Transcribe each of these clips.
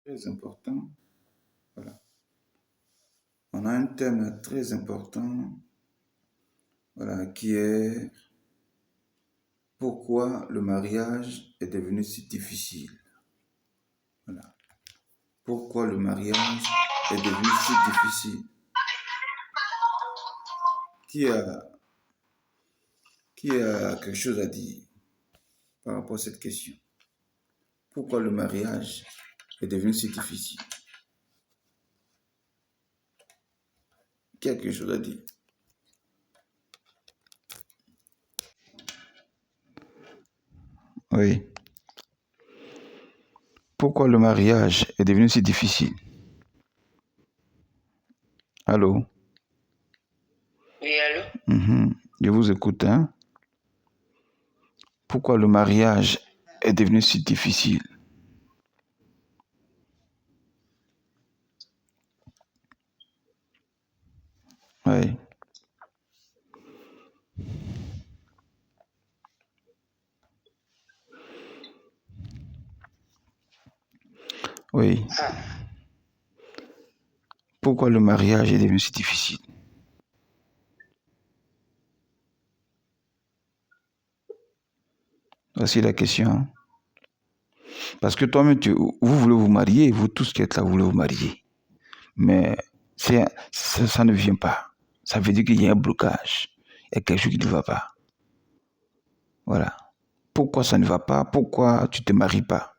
Très important. Voilà. On a un thème très important, voilà, qui est pourquoi le mariage est devenu si difficile. Voilà. Pourquoi le mariage est devenu si difficile. Qui a, qui a quelque chose à dire par rapport à cette question? Pourquoi le mariage est devenu si difficile? Qui a quelque chose à dire? Oui. Pourquoi le mariage est devenu si difficile? Allô? Oui, allô? Je vous écoute, hein? Pourquoi le mariage est devenu si difficile? Oui. Oui. Pourquoi le mariage est devenu si difficile? Voici la question. Parce que toi-même, vous voulez vous marier, vous tous qui êtes là, vous voulez vous marier. Mais ça ne vient pas. Ça veut dire qu'il y a un blocage. Il y a quelque chose qui ne va pas. Voilà. Pourquoi ça ne va pas? Pourquoi tu ne te maries pas?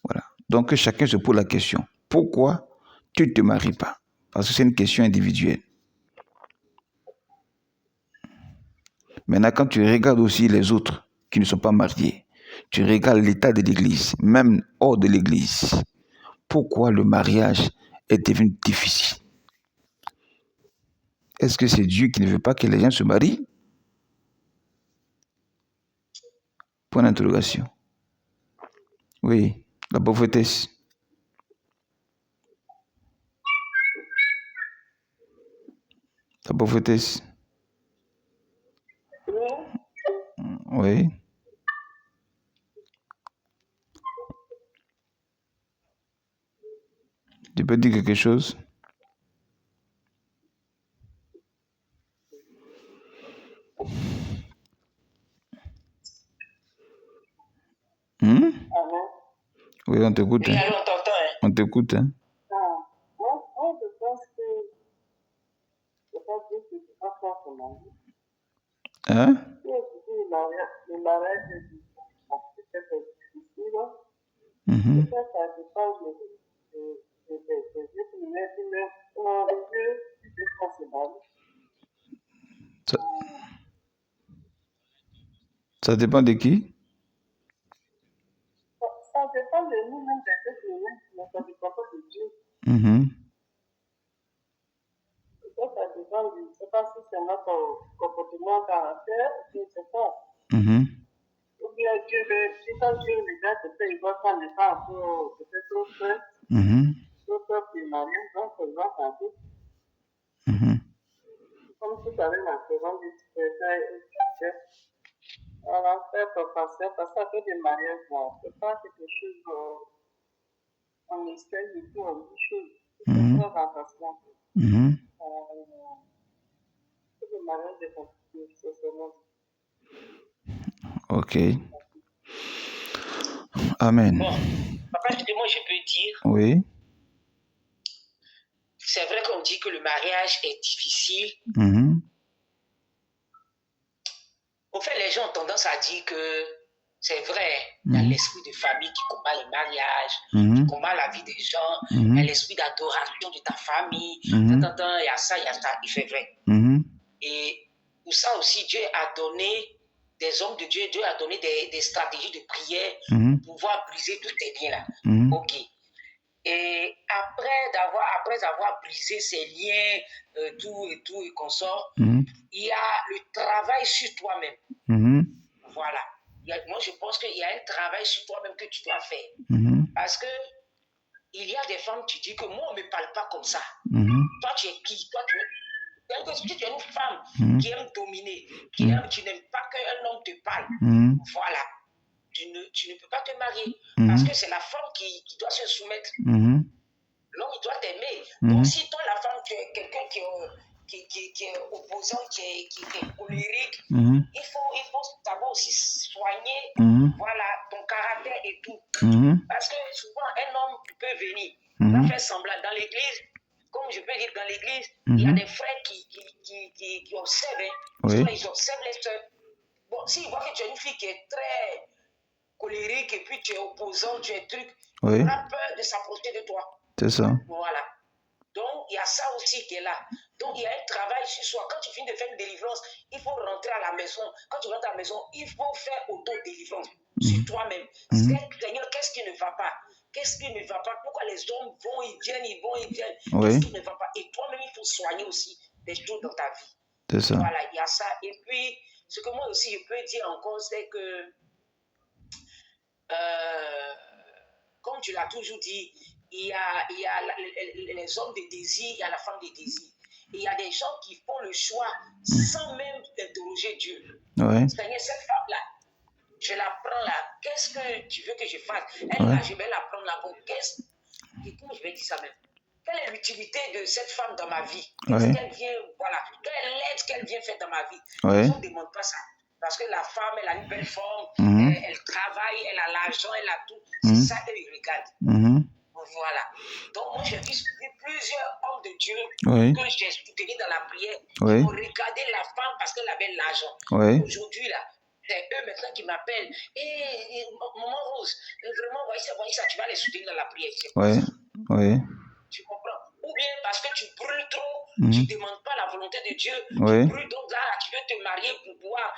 Voilà. Donc chacun se pose la question. Pourquoi tu ne te maries pas? Parce que c'est une question individuelle. Maintenant, quand tu regardes aussi les autres qui ne sont pas mariés, tu regardes l'état de l'Église, même hors de l'Église. Pourquoi le mariage est devenu difficile? Est-ce que c'est Dieu qui ne veut pas que les gens se marient? Point d'interrogation. Oui, la prophétesse. La prophétesse. Oui. Tu peux dire quelque chose? Oui, on t'écoute. Oui, Hein. allô, on t'entend, hein? On t'écoute. Hein. Moi, je pense que c'est pas Dieu qui ne peut pas faire son mari. Hein? Si aujourd'hui le mariage est peut-être difficile, peut-être ça dépend de Dieu qui met Dieu qui peut faire son mari. Ça dépend de qui? Ça dépend de nous-mêmes, de Dieu qui met, mais ça dépend pas de Dieu. Peut-être ça dépend de, je ne sais pas si c'est notre comportement caractère, je ne sais pas. Ou bien Dieu veut, si quand Dieu regarde, peut-être il voit ça n'est pas encore peut-être trop fait, trop fait pour le mariage, donc il va tenter. Comme tout à l'heure, la présence du Seigneur, on va faire passer parce que des mariages, c'est pas quelque chose, on essaie du tout, on dit chose, c'est très remplacement. Le mariage est compliqué, c'est seulement. Ok. Amen. Bon, papa, moi je peux dire. Oui. C'est vrai qu'on dit que le mariage est difficile. Au fait, les gens ont tendance à dire que c'est vrai, il y a l'esprit de famille qui combat les mariages, qui combat la vie des gens, il y a l'esprit d'adoration de ta famille, il y a ça, il fait vrai. Et pour ça aussi, Dieu a donné des hommes de Dieu, Dieu a donné des stratégies de prière pour pouvoir briser tous ces liens-là. Ok. Et après avoir brisé ces liens, tout et consort, il y a le travail sur toi-même. Voilà. Moi, je pense qu'il y a un travail sur toi-même que tu dois faire. Parce que il y a des femmes, tu dis que moi, on ne me parle pas comme ça. Toi, tu es qui? Toi, tu es une femme qui aime dominer, qui n'aime pas qu'un homme te parle. Voilà. Tu ne peux pas te marier. Parce que c'est la femme qui doit se soumettre. L'homme, il doit t'aimer. Donc, si toi, la femme, tu es quelqu'un qui est opposant, qui est colérique, il faut savoir aussi soigner voilà, ton caractère et tout. Parce que souvent, un homme peut venir, va faire semblant. Dans l'église, comme je peux dire, dans l'église, il y a des frères qui observent. Ils observent les soeurs. Bon, s'ils voient que tu es une fille qui est très colérique et puis tu es opposant, tu es truc, il aura peur de s'approcher de toi. C'est ça. Voilà. Donc, il y a ça aussi qui est là. Donc, il y a un travail sur soi. Quand tu finis de faire une délivrance, il faut rentrer à la maison. Quand tu rentres à la maison, il faut faire auto-délivrance sur toi-même. Seigneur, qu'est-ce qui ne va pas? Qu'est-ce qui ne va pas? Pourquoi les hommes vont, ils viennent? Qu'est-ce qui ne va pas? Et toi-même, il faut soigner aussi des choses dans ta vie. C'est ça. Voilà, il y a ça. Et puis, ce que moi aussi, je peux dire encore, c'est que, comme tu l'as toujours dit, il y a les hommes de désir, il y a la femme de désir. Et il y a des gens qui font le choix sans même interroger Dieu. Seigneur, cette femme-là, je la prends là. Qu'est-ce que tu veux que je fasse? Elle là, je vais la prendre là. Comment je vais dire ça même? Quelle est l'utilité de cette femme dans ma vie? Qu'est-ce qu'elle vient, voilà, quelle aide qu'elle vient faire dans ma vie? Les gens ne demandent pas ça. Parce que la femme, elle a une belle forme, elle travaille, elle a l'argent, elle a tout. C'est ça qu'elle regarde. Voilà. Donc, moi, j'ai vu plusieurs hommes de Dieu que j'ai soutenus dans la prière qui ont regardé la femme parce qu'elle avait l'argent. Aujourd'hui, là, c'est eux maintenant qui m'appellent. Maman Rose, vraiment, voyez ça, tu vas les soutenir dans la prière. Tu comprends? Ou bien parce que tu brûles trop, tu ne demandes pas la volonté de Dieu. Tu brûles, donc là, tu veux te marier pour pouvoir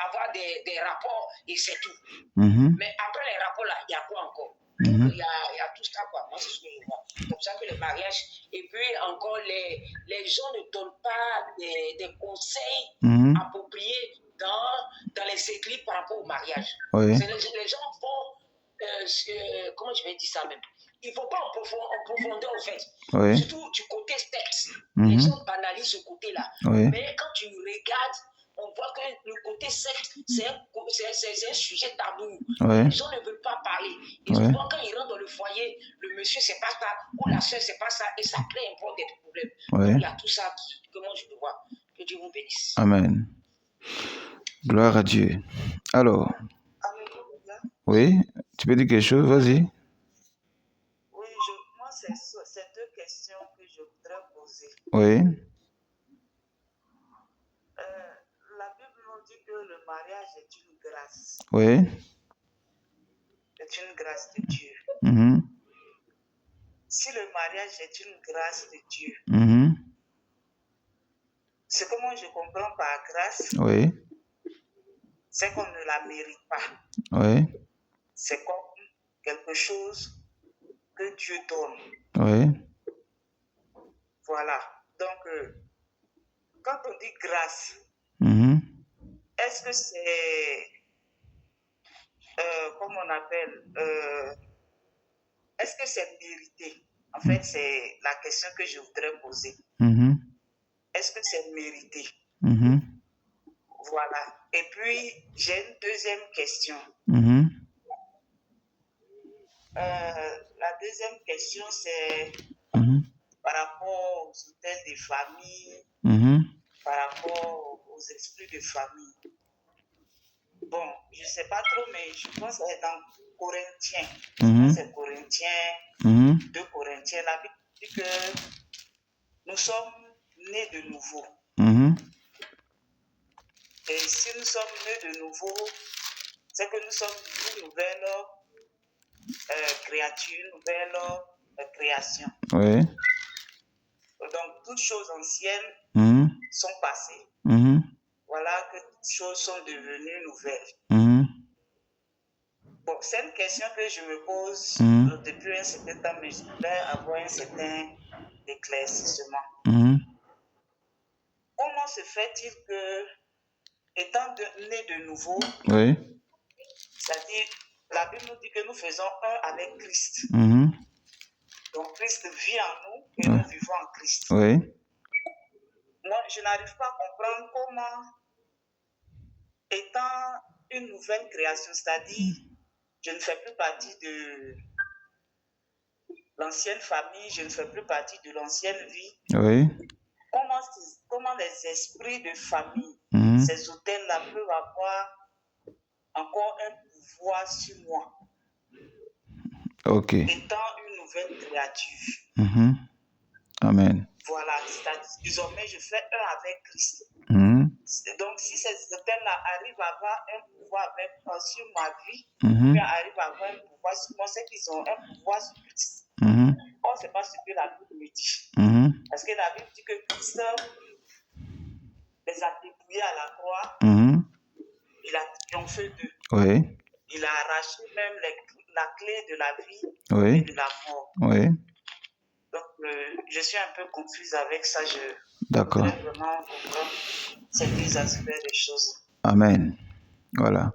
avoir des rapports et c'est tout. Mais après les rapports, là, il y a quoi encore? Il y a tout ça, quoi. Moi, c'est ce que je vois. C'est comme ça que le mariage. Et puis encore, les gens ne donnent pas des conseils appropriés dans les églises par rapport au mariage. Les gens font, comment je vais dire ça même? Il ne faut pas en profondeur, en fait. Surtout du côté sexe. Les gens banalisent ce côté-là. Mais quand tu regardes, on voit que le côté sexe, c'est un sujet tabou. Les gens ne veulent pas parler. Et souvent, quand ils rentrent dans le foyer, le monsieur, c'est pas ça, ou la soeur, c'est pas ça, et ça crée un peu des problèmes. Donc, il y a tout ça que moi, je peux voir. Que Dieu vous bénisse. Amen. Gloire à Dieu. Alors, oui, tu peux dire quelque chose, vas-y. Oui, moi, c'est deux questions que je voudrais poser. La Bible nous dit que le mariage est une grâce. C'est une grâce de Dieu. Si le mariage est une grâce de Dieu, ce que moi je comprends par grâce, c'est qu'on ne la mérite pas. C'est comme quelque chose que Dieu donne. Voilà. Donc, quand on dit grâce, est-ce que c'est, comment on appelle, est-ce que c'est mérité? En fait, c'est la question que je voudrais poser. Est-ce que c'est mérité? Voilà. Et puis, j'ai une deuxième question. La deuxième question, c'est par rapport aux hôtels de famille, par rapport aux esprits de famille. Bon, je ne sais pas trop, mais je pense que c'est dans Corinthiens. C'est Corinthiens, 2 Corinthiens. La Bible dit que nous sommes nés de nouveau. Et si nous sommes nés de nouveau, c'est que nous sommes une nouvelle créature, une nouvelle création. Donc, toutes choses anciennes sont passées. Voilà que toutes choses sont devenues nouvelles. Bon, c'est une question que je me pose depuis un certain temps, mais je voudrais avoir un certain éclaircissement. Comment se fait-il que, étant né de nouveau, c'est-à-dire, la Bible nous dit que nous faisons un avec Christ. Donc, Christ vit en nous et nous vivons en Christ. Moi, je n'arrive pas à comprendre comment, étant une nouvelle création, c'est-à-dire je ne fais plus partie de l'ancienne famille, je ne fais plus partie de l'ancienne vie. Oui. Comment les esprits de famille, ces hôtels-là peuvent avoir encore un pouvoir sur moi. Ok. Étant une nouvelle créature. Amen. Voilà, c'est-à-dire désormais je fais un avec Christ. Donc si ces hôtels-là arrivent à avoir un pouvoir sur ma vie, ou bien arrivent à avoir un pouvoir sur moi, c'est qu'ils ont un pouvoir sur Christ. Or, ce n'est pas ce que la Bible me dit. Parce que la Bible dit que Christ les a dépouillés à la croix, il a triomphé d'eux. Oui. Il a arraché même la clé de la vie et de la mort. Oui. Donc, je suis un peu confuse avec ça. D'accord. Je voudrais vraiment comprendre ces deux aspects des choses. Amen. Voilà.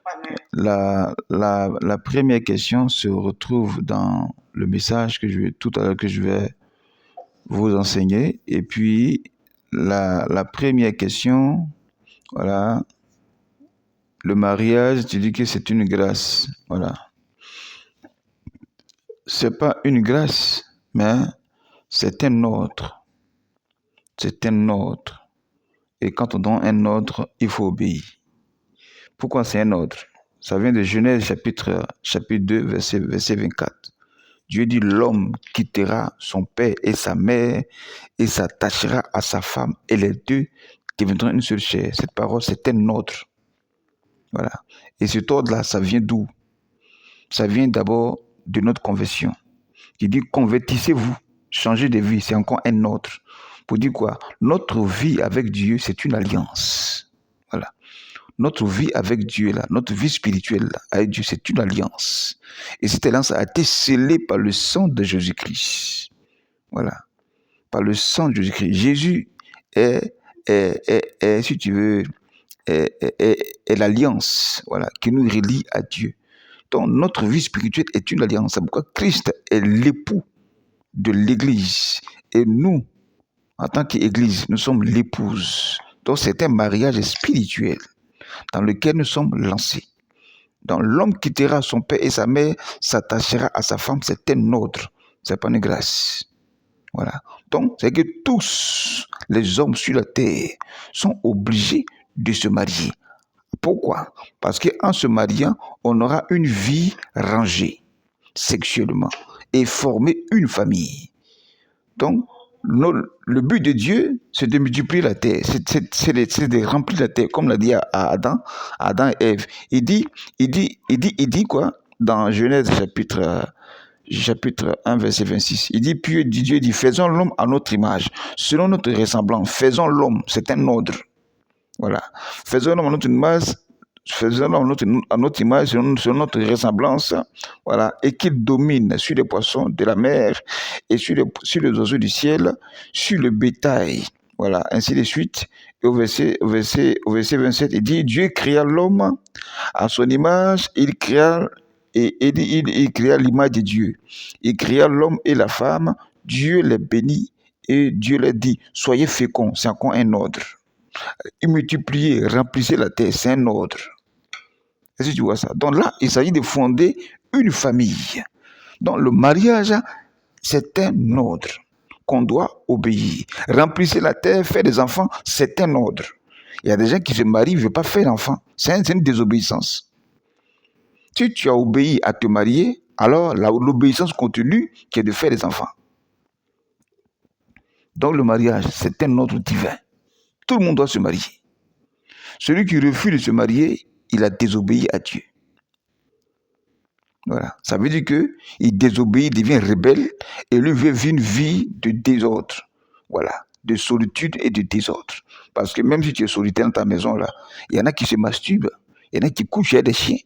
Amen. La première question se retrouve dans le message tout à l'heure que je vais vous enseigner. Et puis, la première question, voilà, le mariage, tu dis que c'est une grâce. Voilà. C'est pas une grâce, mais c'est un ordre. C'est un ordre. Et quand on donne un ordre, il faut obéir. Pourquoi c'est un ordre? Ça vient de Genèse chapitre 2, verset 24. Dieu dit, l'homme quittera son père et sa mère et s'attachera à sa femme et les deux deviendront une seule chair. Cette parole, c'est un ordre. Voilà. Et cet ordre-là, ça vient d'où? Ça vient d'abord de notre conversion. Qui dit, convertissez-vous, changez de vie. C'est encore un ordre. Pour dire quoi? Notre vie avec Dieu, c'est une alliance. Voilà. Notre vie avec Dieu, là, notre vie spirituelle là, avec Dieu, c'est une alliance. Et cette alliance a été scellée par le sang de Jésus-Christ. Voilà. Par le sang de Jésus-Christ. Jésus est si tu veux, est l'alliance, voilà, qui nous relie à Dieu. Donc, notre vie spirituelle est une alliance. C'est pourquoi Christ est l'époux de l'Église. Et nous, en tant qu'Église, nous sommes l'épouse. Donc, c'est un mariage spirituel dans lequel nous sommes lancés. Donc, l'homme quittera son père et sa mère, s'attachera à sa femme. C'est un ordre. C'est pas une grâce. Voilà. Donc, c'est que tous les hommes sur la terre sont obligés de se marier. Pourquoi? Parce qu'en se mariant, on aura une vie rangée sexuellement et former une famille. Donc, le but de Dieu, c'est de multiplier la terre, c'est de remplir la terre, comme l'a dit à Adam et Ève. Il dit quoi? Dans Genèse chapitre 1, verset 26. Il dit, puis Dieu dit, faisons l'homme à notre image, selon notre ressemblance. Faisons l'homme, c'est un ordre. Voilà. Faisons l'homme à notre image, selon notre ressemblance, voilà, et qu'il domine sur les poissons de la mer et sur les oiseaux du ciel, sur le bétail, voilà, ainsi de suite. Et au verset 27, il dit, Dieu créa l'homme à son image, il créa l'image de Dieu. Il créa l'homme et la femme, Dieu les bénit et Dieu les dit, soyez féconds, c'est encore un ordre. Et multiplier, remplissez la terre, c'est un ordre. Est-ce que tu vois ça? Donc là, il s'agit de fonder une famille. Donc le mariage, c'est un ordre qu'on doit obéir. Remplissez la terre, faire des enfants, c'est un ordre. Il y a des gens qui se marient, ils ne veulent pas faire d'enfants. C'est une désobéissance. Si tu as obéi à te marier, alors l'obéissance continue qui est de faire des enfants. Donc le mariage, c'est un ordre divin. Tout le monde doit se marier. Celui qui refuse de se marier, il a désobéi à Dieu. Voilà. Ça veut dire qu'il désobéit, devient rebelle et lui veut vivre une vie de désordre. Voilà. De solitude et de désordre. Parce que même si tu es solitaire dans ta maison, là, il y en a qui se masturbent, il y en a qui couchent avec des chiens,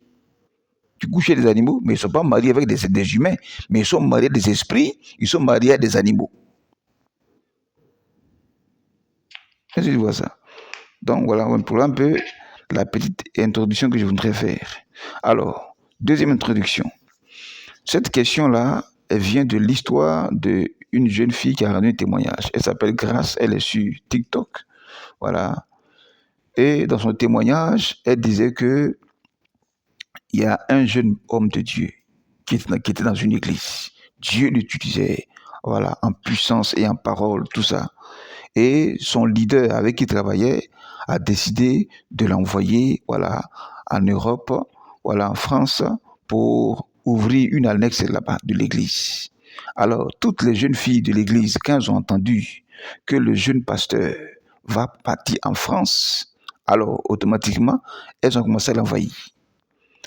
qui couchent avec des animaux, mais ils ne sont pas mariés avec des humains, mais ils sont mariés avec des esprits, ils sont mariés avec des animaux. Est-ce que tu vois ça? Donc voilà, pour un peu la petite introduction que je voudrais faire. Alors, deuxième introduction. Cette question-là, elle vient de l'histoire d'une jeune fille qui a rendu un témoignage. Elle s'appelle Grace, elle est sur TikTok. Voilà. Et dans son témoignage, elle disait que il y a un jeune homme de Dieu qui était dans une église. Dieu l'utilisait, voilà, en puissance et en parole, tout ça. Et son leader avec qui il travaillait a décidé de l'envoyer, voilà, en Europe, voilà, en France, pour ouvrir une annexe là-bas de l'église. Alors, toutes les jeunes filles de l'église, quand elles ont entendu que le jeune pasteur va partir en France, alors automatiquement, elles ont commencé à l'envahir.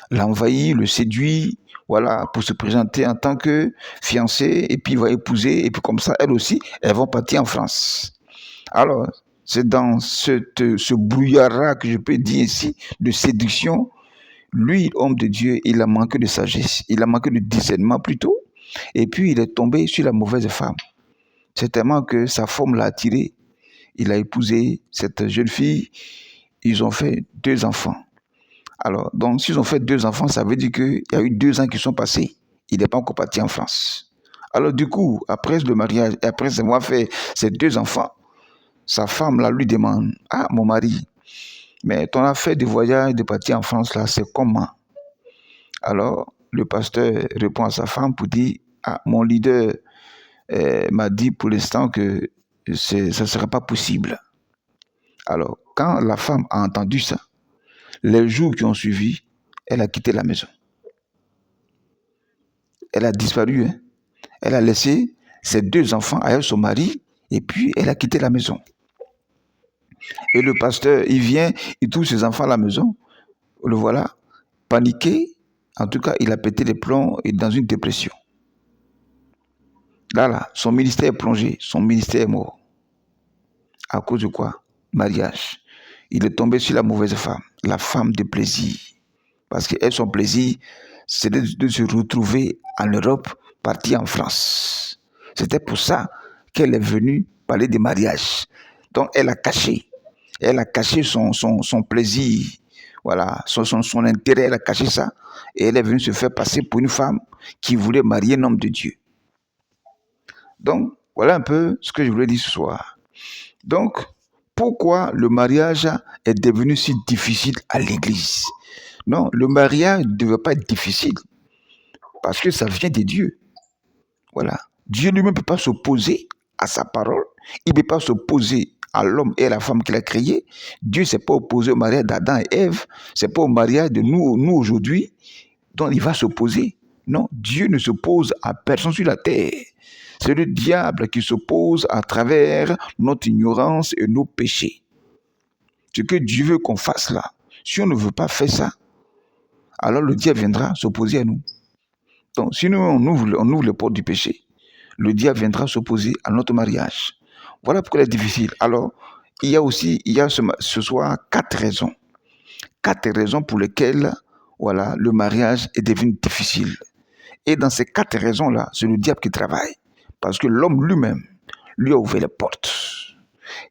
L'envahir, le séduire, voilà, pour se présenter en tant que fiancée, et puis il va épouser, et puis comme ça, elles aussi, elles vont partir en France. Alors, c'est dans ce brouillard que je peux dire ici, de séduction, lui, homme de Dieu, il a manqué de sagesse, il a manqué de discernement plutôt, et puis il est tombé sur la mauvaise femme. C'est tellement que sa forme l'a attiré. Il a épousé cette jeune fille, ils ont fait 2 enfants. Alors, donc, s'ils ont fait 2 enfants, ça veut dire qu'il y a eu 2 ans qui sont passés. Il n'est pas encore parti en France. Alors, du coup, après le mariage, et après avoir fait ces 2 enfants, sa femme là lui demande, « Ah, mon mari, mais ton affaire de voyage, de partir en France là, c'est comment ?» Alors, le pasteur répond à sa femme pour dire, « Ah, mon leader m'a dit pour l'instant que ça ne sera pas possible. » Alors, quand la femme a entendu ça, les jours qui ont suivi, elle a quitté la maison. Elle a disparu. Hein? Elle a laissé ses 2 enfants avec son mari et puis elle a quitté la maison. Et le pasteur, il vient, il trouve ses enfants à la maison. Le voilà, paniqué. En tout cas, il a pété les plombs et dans une dépression. Là, son ministère est plongé, son ministère est mort. À cause de quoi? Mariage. Il est tombé sur la mauvaise femme, la femme de plaisir. Parce qu'elle, son plaisir, c'était de se retrouver en Europe, partir en France. C'était pour ça qu'elle est venue parler de mariage. Donc, elle a caché son plaisir, voilà, son intérêt, elle a caché ça. Et elle est venue se faire passer pour une femme qui voulait marier un homme de Dieu. Donc, voilà un peu ce que je voulais dire ce soir. Donc, pourquoi le mariage est devenu si difficile à l'église? Non, le mariage ne devait pas être difficile parce que ça vient de Dieu. Voilà. Dieu lui-même ne peut pas s'opposer à sa parole. Il ne peut pas s'opposer à l'homme et à la femme qu'il a créé. Dieu ne s'est pas opposé au mariage d'Adam et Ève. Ce n'est pas au mariage de nous aujourd'hui dont il va s'opposer. Non, Dieu ne s'oppose à personne sur la terre. C'est le diable qui s'oppose à travers notre ignorance et nos péchés. Ce que Dieu veut qu'on fasse là, si on ne veut pas faire ça, alors le diable viendra s'opposer à nous. Donc, si nous, on ouvre les portes du péché, le diable viendra s'opposer à notre mariage. Voilà pourquoi il est difficile. Alors, il y a ce soir 4 raisons. 4 raisons pour lesquelles, voilà, le mariage est devenu difficile. Et dans ces 4 raisons-là, c'est le diable qui travaille. Parce que l'homme lui-même, lui a ouvert les portes.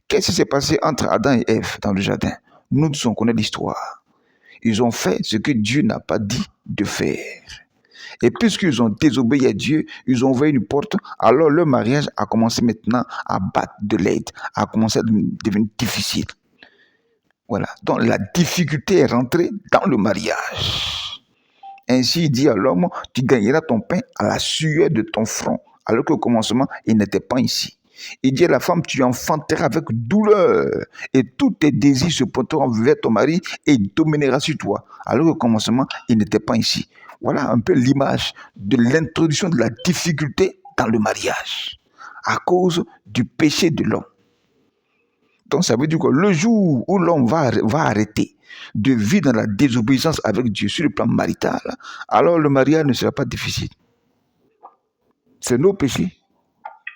Qu'est-ce qui s'est passé entre Adam et Ève dans le jardin? Nous tous, on connaît l'histoire. Ils ont fait ce que Dieu n'a pas dit de faire. Et puisqu'ils ont désobéi à Dieu, ils ont ouvert une porte, alors leur mariage a commencé maintenant à battre de l'aide, a commencé à devenir difficile. Voilà. Donc la difficulté est rentrée dans le mariage. Ainsi, il dit à l'homme, tu gagneras ton pain à la sueur de ton front, alors qu'au commencement, il n'était pas ici. Il dit à la femme, tu enfanteras avec douleur, et tous tes désirs se porteront vers ton mari, et il dominera sur toi, alors qu'au commencement, il n'était pas ici. Voilà un peu l'image de l'introduction de la difficulté dans le mariage, à cause du péché de l'homme. Donc ça veut dire que le jour où l'homme va arrêter de vivre dans la désobéissance avec Dieu sur le plan marital, alors le mariage ne sera pas difficile. C'est nos péchés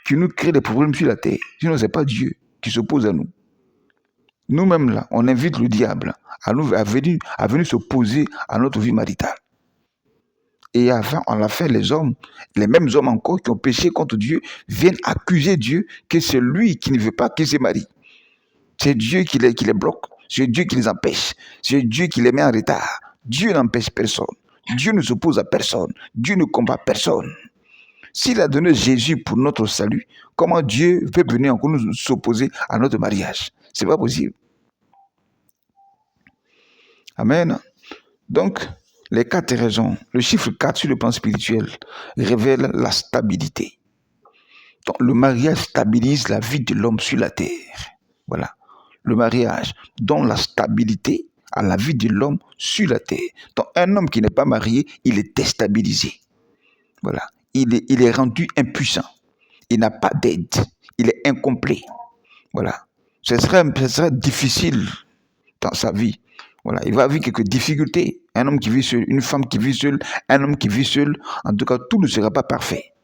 qui nous créent des problèmes sur la terre. Sinon, ce n'est pas Dieu qui s'oppose à nous. Nous-mêmes, là, on invite le diable à venir s'opposer à notre vie maritale. Et enfin, on l'a fait, les hommes, les mêmes hommes encore qui ont péché contre Dieu, viennent accuser Dieu que c'est lui qui ne veut pas qu'ils se marient. C'est Dieu qui les bloque, c'est Dieu qui les empêche, c'est Dieu qui les met en retard. Dieu n'empêche personne, Dieu ne s'oppose à personne, Dieu ne combat personne. S'il a donné Jésus pour notre salut, comment Dieu peut venir encore nous s'opposer à notre mariage? Ce n'est pas possible. Amen. Donc, Les 4 raisons, le chiffre 4 sur le plan spirituel révèle la stabilité. Donc, le mariage stabilise la vie de l'homme sur la terre. Voilà. Le mariage donne la stabilité à la vie de l'homme sur la terre. Donc, un homme qui n'est pas marié, il est déstabilisé. Voilà. Il est rendu impuissant. Il n'a pas d'aide. Il est incomplet. Voilà. Ce serait difficile dans sa vie. Voilà. Il va vivre quelques difficultés. Un homme qui vit seul, une femme qui vit seule, un homme qui vit seul. En tout cas, tout ne sera pas parfait.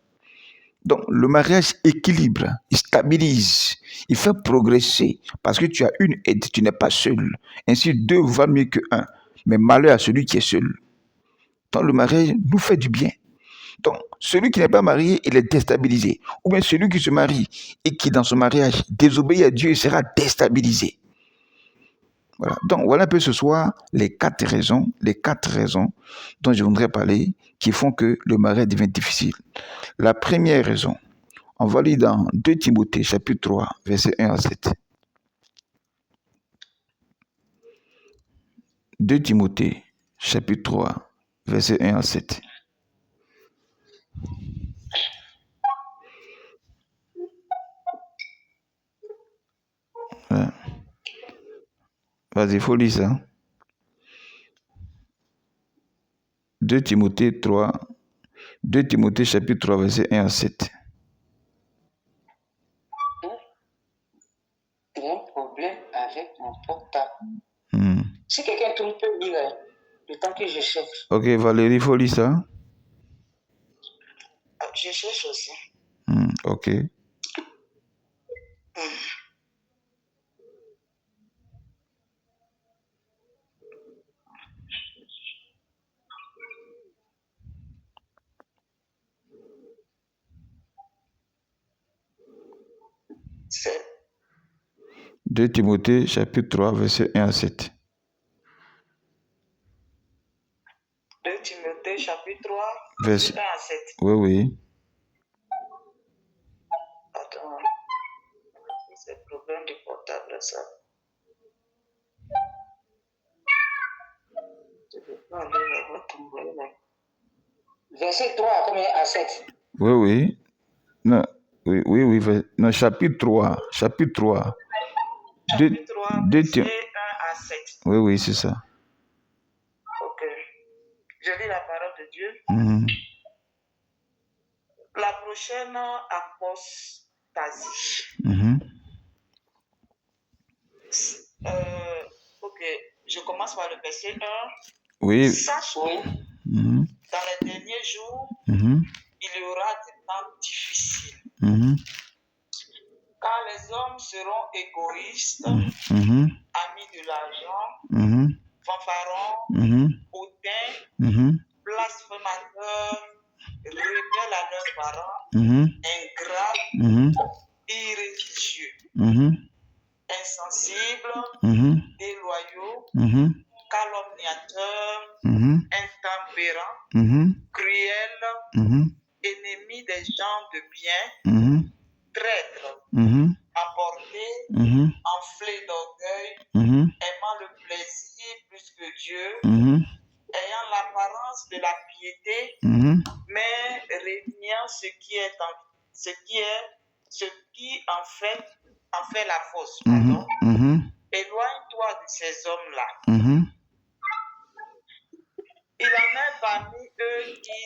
Donc, le mariage équilibre, il stabilise, il fait progresser parce que tu as une aide, tu n'es pas seul. Ainsi, 2 valent mieux que 1. Mais malheur à celui qui est seul. Donc, le mariage nous fait du bien. Donc, celui qui n'est pas marié, il est déstabilisé. Ou bien celui qui se marie et qui, dans son mariage, désobéit à Dieu, il sera déstabilisé. Voilà. Donc, voilà un peu ce soir les 4 raisons dont je voudrais parler qui font que le mariage devient difficile. La première raison, on va lire dans 2 Timothée, chapitre 3, versets 1 à 7. 2 Timothée, chapitre 3, versets 1 à 7. Ouais. Vas-y, il faut lire ça. 2 Timothée chapitre 3, verset 1 à 7. Il y a un problème avec mon portable. Si quelqu'un peut lire le temps que je cherche. Ok, Valérie, il faut lire ça. Je cherche aussi. Ok. C'est 2 Timothée, chapitre 3, verset 1 à 7. 2 Timothée, chapitre 3, verset 1 à 7. Oui. Attends. C'est le problème du portable, ça. Je ne peux pas aller là-bas tomber là. Verset 3, combien à 7? Oui. Non, oui. Non, chapitre 3. Chapitre 3. Chapitre 3, verset 1 à 7. Oui, c'est ça. Ok. Je lis la parole de Dieu. La prochaine apostasie. Ok, je commence par le verset 1. Oui. Sache que dans les derniers jours, il y aura des temps difficiles. Car les hommes seront égoïstes, amis de l'argent, fanfarons, hautains, blasphémateurs, rebelles à leurs parents, ingrats, irréligieux, insensibles, déloyaux, calomniateurs, intempérants, cruels, ennemis des gens de bien, traîtres, emportés, enflés d'orgueil, aimant le plaisir plus que Dieu, ayant l'apparence de la piété, mais régnant ce qui en fait la fausse. Éloigne-toi de ces hommes-là. Il en est parmi eux qui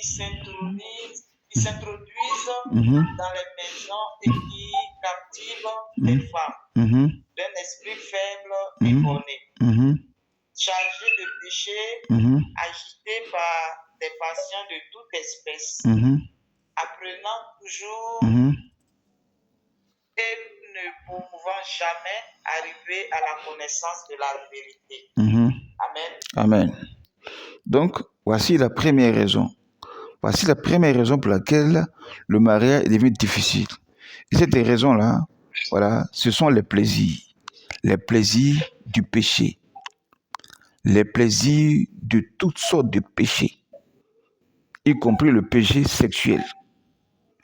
s'introduisent dans les maisons et qui captivent les femmes d'un esprit faible et borné, chargés de péché, agités par des passions de toute espèce, apprenant toujours et ne pouvant jamais arriver à la connaissance de la vérité. Amen. Donc, voici la première raison. Voici la première raison pour laquelle le mariage devient difficile. Et cette raison-là, voilà, ce sont les plaisirs. Les plaisirs du péché. Les plaisirs de toutes sortes de péchés. Y compris le péché sexuel.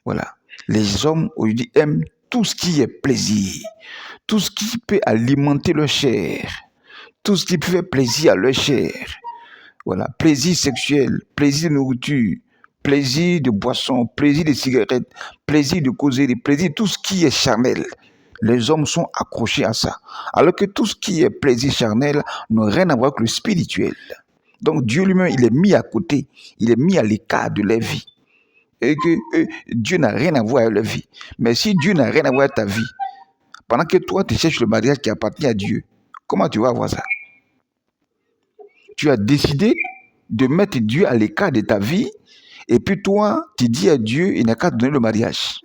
Voilà. Les hommes aujourd'hui aiment tout ce qui est plaisir. Tout ce qui peut alimenter leur chair. Tout ce qui peut faire plaisir à leur chair. Voilà, plaisir sexuel, plaisir de nourriture, plaisir de boisson, plaisir de cigarettes, plaisir de causerie, plaisir, tout ce qui est charnel. Les hommes sont accrochés à ça. Alors que tout ce qui est plaisir charnel n'a rien à voir avec le spirituel. Donc Dieu lui-même, il est mis à côté, il est mis à l'écart de leur vie. Et que Dieu n'a rien à voir avec leur vie. Mais si Dieu n'a rien à voir avec ta vie, pendant que toi, tu cherches le mariage qui appartient à Dieu, comment tu vas avoir ça? Tu as décidé de mettre Dieu à l'écart de ta vie, et puis toi, tu dis à Dieu, il n'a qu'à te donner le mariage.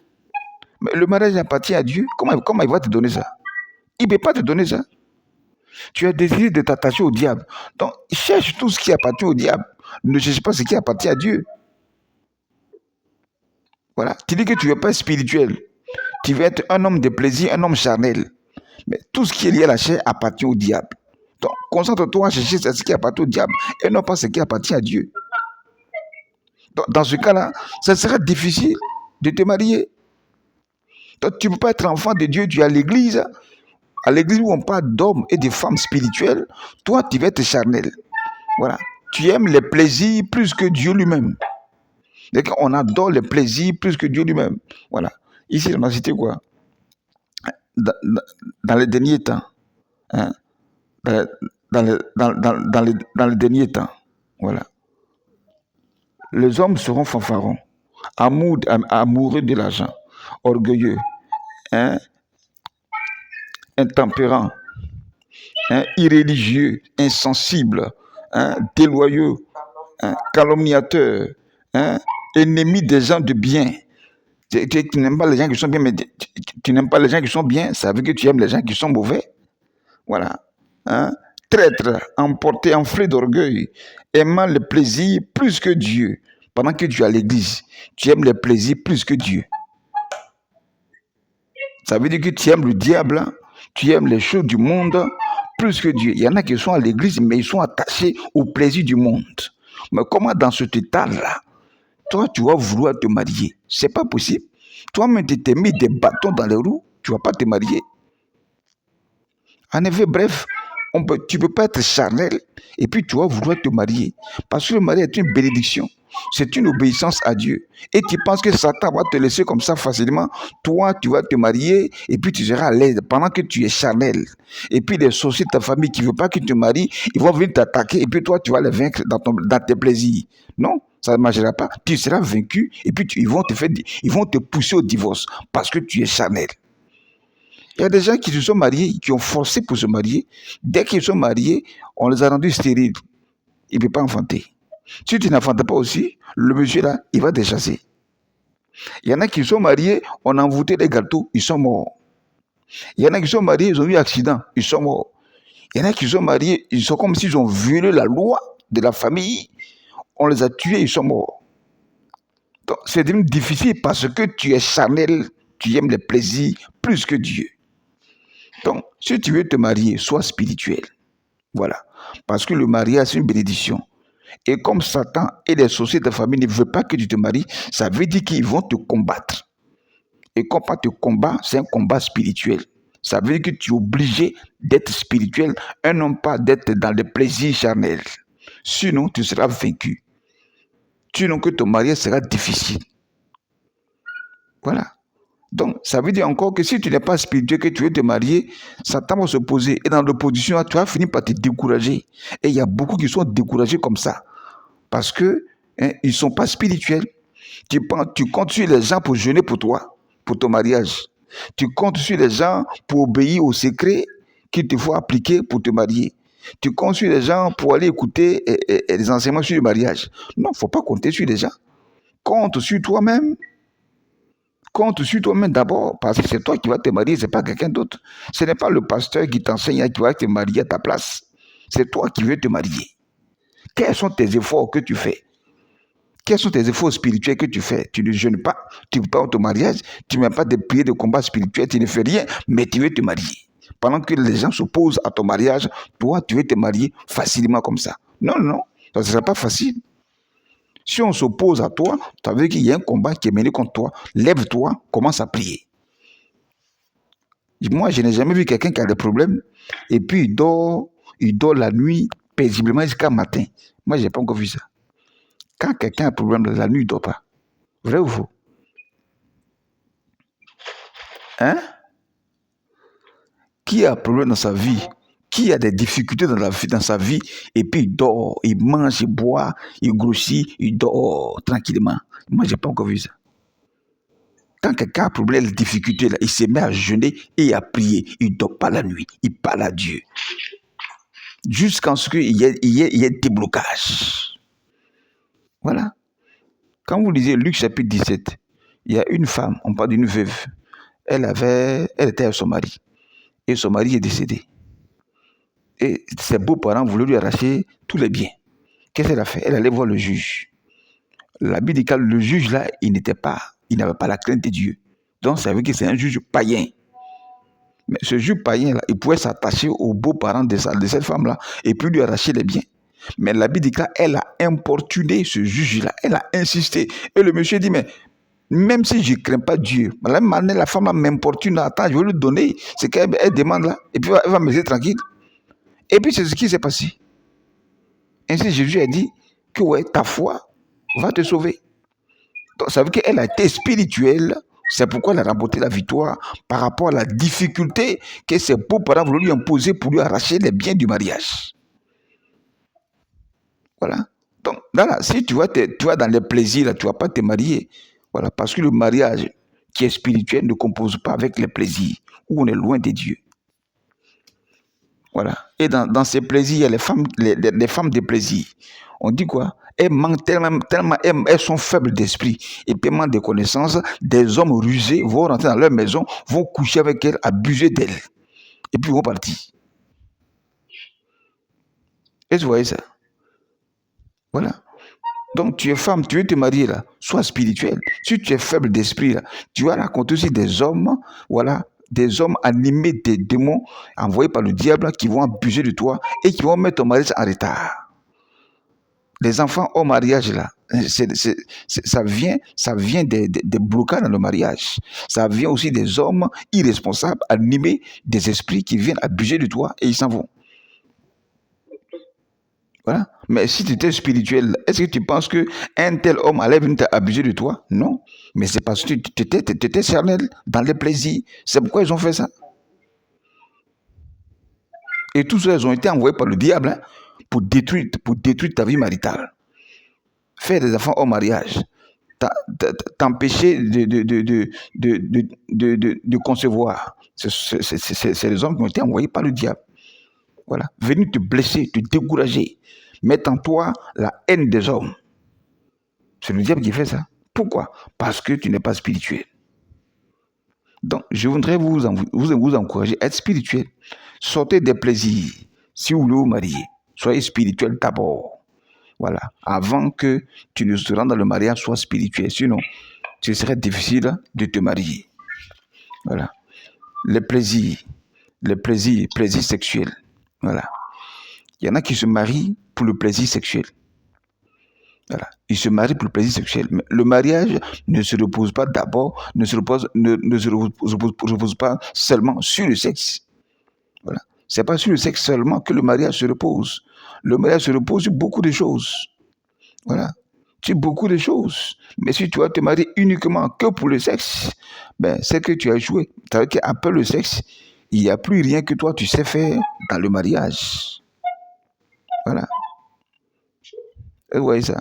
Mais le mariage appartient à Dieu. Comment il va te donner ça? Il ne peut pas te donner ça. Tu as décidé de t'attacher au diable. Donc, cherche tout ce qui appartient au diable. Ne cherche pas ce qui appartient à Dieu. Voilà. Tu dis que tu ne veux pas être spirituel. Tu veux être un homme de plaisir, un homme charnel. Mais tout ce qui est lié à la chair appartient au diable. Donc, concentre-toi à chercher ce qui appartient au diable et non pas ce qui appartient à Dieu. Donc, dans ce cas-là, ça sera difficile de te marier. Donc, tu ne peux pas être enfant de Dieu, tu es à l'église. À l'église où on parle d'hommes et de femmes spirituelles, toi, tu vas être charnel. Voilà. Tu aimes les plaisirs plus que Dieu lui-même. On adore les plaisirs plus que Dieu lui-même. Voilà. Ici, on a cité quoi? Dans les derniers temps. Hein? Dans les derniers temps. Voilà. Les hommes seront fanfarons, amoureux de l'argent, orgueilleux, hein? Intempérants, hein? Irréligieux, insensibles, hein? Déloyaux, hein? Calomniateurs, hein? Ennemis des gens de bien. Tu n'aimes pas les gens qui sont bien, mais tu n'aimes pas les gens qui sont bien, ça veut dire que tu aimes les gens qui sont mauvais. Voilà. Hein? Traître, emporté, enflé d'orgueil, aimant le plaisir plus que Dieu. Pendant que tu es à l'église, tu aimes le plaisir plus que Dieu. Ça veut dire que tu aimes le diable, hein? Tu aimes les choses du monde plus que Dieu. Il y en a qui sont à l'église, mais ils sont attachés au plaisir du monde. Mais comment dans cet état-là, toi, tu vas vouloir te marier? C'est pas possible. Toi-même, tu t'es mis des bâtons dans les roues, tu ne vas pas te marier. En effet, bref, tu ne peux pas être charnel et puis tu vas vouloir te marier. Parce que le mariage est une bénédiction. C'est une obéissance à Dieu. Et tu penses que Satan va te laisser comme ça facilement. Toi, tu vas te marier et puis tu seras à l'aise pendant que tu es charnel. Et puis les sorciers de ta famille qui ne veulent pas que tu te maries, ils vont venir t'attaquer et puis toi, tu vas les vaincre dans tes plaisirs. Non, ça ne marchera pas. Tu seras vaincu et puis ils vont te pousser au divorce parce que tu es charnel. Il y a des gens qui se sont mariés, qui ont forcé pour se marier. Dès qu'ils sont mariés, on les a rendus stériles. Ils ne peuvent pas enfanter. Si tu n'enfantes pas aussi, le monsieur là, il va te chasser. Il y en a qui sont mariés, on a envoûté les gâteaux, ils sont morts. Il y en a qui sont mariés, ils ont eu un accident, ils sont morts. Il y en a qui sont mariés, ils sont comme s'ils ont violé la loi de la famille. On les a tués, ils sont morts. Donc, c'est devenu difficile parce que tu es charnel, tu aimes les plaisirs plus que Dieu. Donc, si tu veux te marier, sois spirituel. Voilà. Parce que le mariage, c'est une bénédiction. Et comme Satan et les sorciers de ta famille ne veulent pas que tu te maries, ça veut dire qu'ils vont te combattre. Et quand on te combat, c'est un combat spirituel. Ça veut dire que tu es obligé d'être spirituel et non pas d'être dans les plaisirs charnels. Sinon, tu seras vaincu. Sinon, que ton mariage sera difficile. Voilà. Donc, ça veut dire encore que si tu n'es pas spirituel, que tu veux te marier, Satan va s'opposer. Et dans l'opposition, tu vas finir par te décourager. Et il y a beaucoup qui sont découragés comme ça. Parce que ils ne sont pas spirituels. Tu comptes sur les gens pour jeûner pour toi, pour ton mariage. Tu comptes sur les gens pour obéir aux secrets qu'il te faut appliquer pour te marier. Tu comptes sur les gens pour aller écouter les enseignements sur le mariage. Non, il ne faut pas compter sur les gens. Compte sur toi-même. Compte sur toi-même d'abord, parce que c'est toi qui vas te marier, ce n'est pas quelqu'un d'autre. Ce n'est pas le pasteur qui t'enseigne qui va te marier à ta place. C'est toi qui veux te marier. Quels sont tes efforts que tu fais? Quels sont tes efforts spirituels que tu fais? Tu ne jeûnes pas, tu ne fais pas ton mariage, tu ne mets pas de prières de combat spirituel, tu ne fais rien, mais tu veux te marier. Pendant que les gens s'opposent à ton mariage, toi, tu veux te marier facilement comme ça. Non, non, ça ne sera pas facile. Si on s'oppose à toi, ça veut dire qu'il y a un combat qui est mené contre toi. Lève-toi, commence à prier. Moi, je n'ai jamais vu quelqu'un qui a des problèmes et puis il dort la nuit paisiblement jusqu'à matin. Moi, je n'ai pas encore vu ça. Quand quelqu'un a un problème, la nuit, il ne dort pas. Vrai ou faux? Hein? Qui a un problème dans sa vie? Qui a des difficultés dans sa vie et puis il dort, il mange, il boit, il grossit, il dort tranquillement? Moi, je n'ai pas encore vu ça. Quand quelqu'un a un problème, des difficultés, là, il se met à jeûner et à prier. Il ne dort pas la nuit. Il parle à Dieu. Jusqu'à ce qu'il y ait déblocage. Voilà. Quand vous lisez Luc chapitre 17, il y a une femme, on parle d'une veuve. Elle était avec son mari. Et son mari est décédé. Et ses beaux-parents voulaient lui arracher tous les biens. Qu'est-ce qu'elle a fait? Elle allait voir le juge. La Bible dit que le juge là, il n'avait pas la crainte de Dieu. Donc ça veut dire que c'est un juge païen. Mais ce juge païen là, il pouvait s'attacher aux beaux-parents de cette femme là et puis lui arracher les biens. Mais la Bible dit qu'elle a importuné ce juge-là, elle a insisté. Et le monsieur dit, mais même si je ne crains pas Dieu, la femme m'importune, attends, je vais lui donner ce qu'elle demande là, et puis elle va me laisser tranquille. Et puis c'est ce qui s'est passé. Ainsi Jésus a dit que ouais, ta foi va te sauver. Donc ça veut dire qu'elle a été spirituelle, c'est pourquoi elle a remporté la victoire par rapport à la difficulté que ses beaux-parents voulaient lui imposer pour lui arracher les biens du mariage. Voilà. Donc, là, si tu vas dans les plaisirs, là, tu ne vas pas te marier. Voilà, parce que le mariage qui est spirituel ne compose pas avec les plaisirs, où on est loin de Dieu. Voilà. Et dans ces plaisirs, il y a les femmes de plaisir. On dit quoi? Elles manquent tellement elles sont faibles d'esprit et paiement de connaissances. Des hommes rusés vont rentrer dans leur maison, vont coucher avec elles, abuser d'elles. Et puis ils vont partir. Est-ce que vous voyez ça? Voilà. Donc tu es femme, tu veux te marier là, sois spirituel. Si tu es faible d'esprit là, tu vas rencontrer aussi des hommes, voilà, des hommes animés des démons envoyés par le diable qui vont abuser de toi et qui vont mettre ton mariage en retard. Les enfants au mariage là, ça vient des blocages dans le mariage. Ça vient aussi des hommes irresponsables, animés des esprits qui viennent abuser de toi et ils s'en vont. Voilà. Mais si tu étais spirituel, est-ce que tu penses qu'un tel homme allait venir t'abuser de toi? Non. Mais c'est parce que tu étais cerné dans les plaisirs. C'est pourquoi ils ont fait ça. Et tous ceux, ils ont été envoyés par le diable hein, pour détruire ta vie maritale. Faire des enfants au mariage. T'empêcher de concevoir. C'est les hommes qui ont été envoyés par le diable. Voilà. Venir te blesser, te décourager. Mettre en toi la haine des hommes. C'est le diable qui fait ça. Pourquoi? Parce que tu n'es pas spirituel. Donc, je voudrais vous encourager à être spirituel. Sortez des plaisirs. Si vous voulez vous marier, soyez spirituel d'abord. Voilà. Avant que tu ne te rendes dans le mariage, sois spirituel. Sinon, ce serait difficile de te marier. Voilà. Les plaisirs sexuels. Voilà. Il y en a qui se marient pour le plaisir sexuel. Voilà. Ils se marient pour le plaisir sexuel. Mais le mariage ne se repose pas d'abord, ne se repose pas seulement sur le sexe. Voilà. C'est pas sur le sexe seulement que le mariage se repose. Le mariage se repose sur beaucoup de choses. Voilà. Sur beaucoup de choses. Mais si tu vas te marier uniquement que pour le sexe, ben, c'est que tu as joué. C'est-à-dire qu'après le sexe, il n'y a plus rien que toi tu sais faire dans le mariage. Voilà. Et vous voyez ça.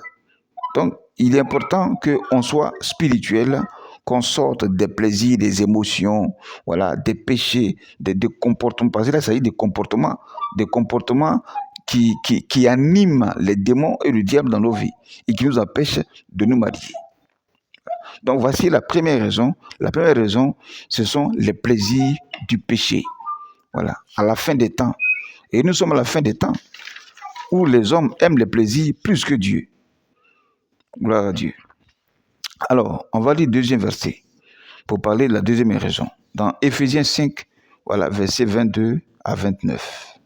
Donc, il est important qu'on soit spirituel, qu'on sorte des plaisirs, des émotions, voilà, des péchés, des comportements. Parce que là, il s'agit des comportements qui animent les démons et le diable dans nos vies et qui nous empêchent de nous marier. Donc, voici la première raison. La première raison, ce sont les plaisirs du péché. Voilà, à la fin des temps. Et nous sommes à la fin des temps où les hommes aiment les plaisirs plus que Dieu. Gloire à Dieu. Alors, on va lire le deuxième verset pour parler de la deuxième raison. Dans Éphésiens 5, voilà, versets 22 à 29.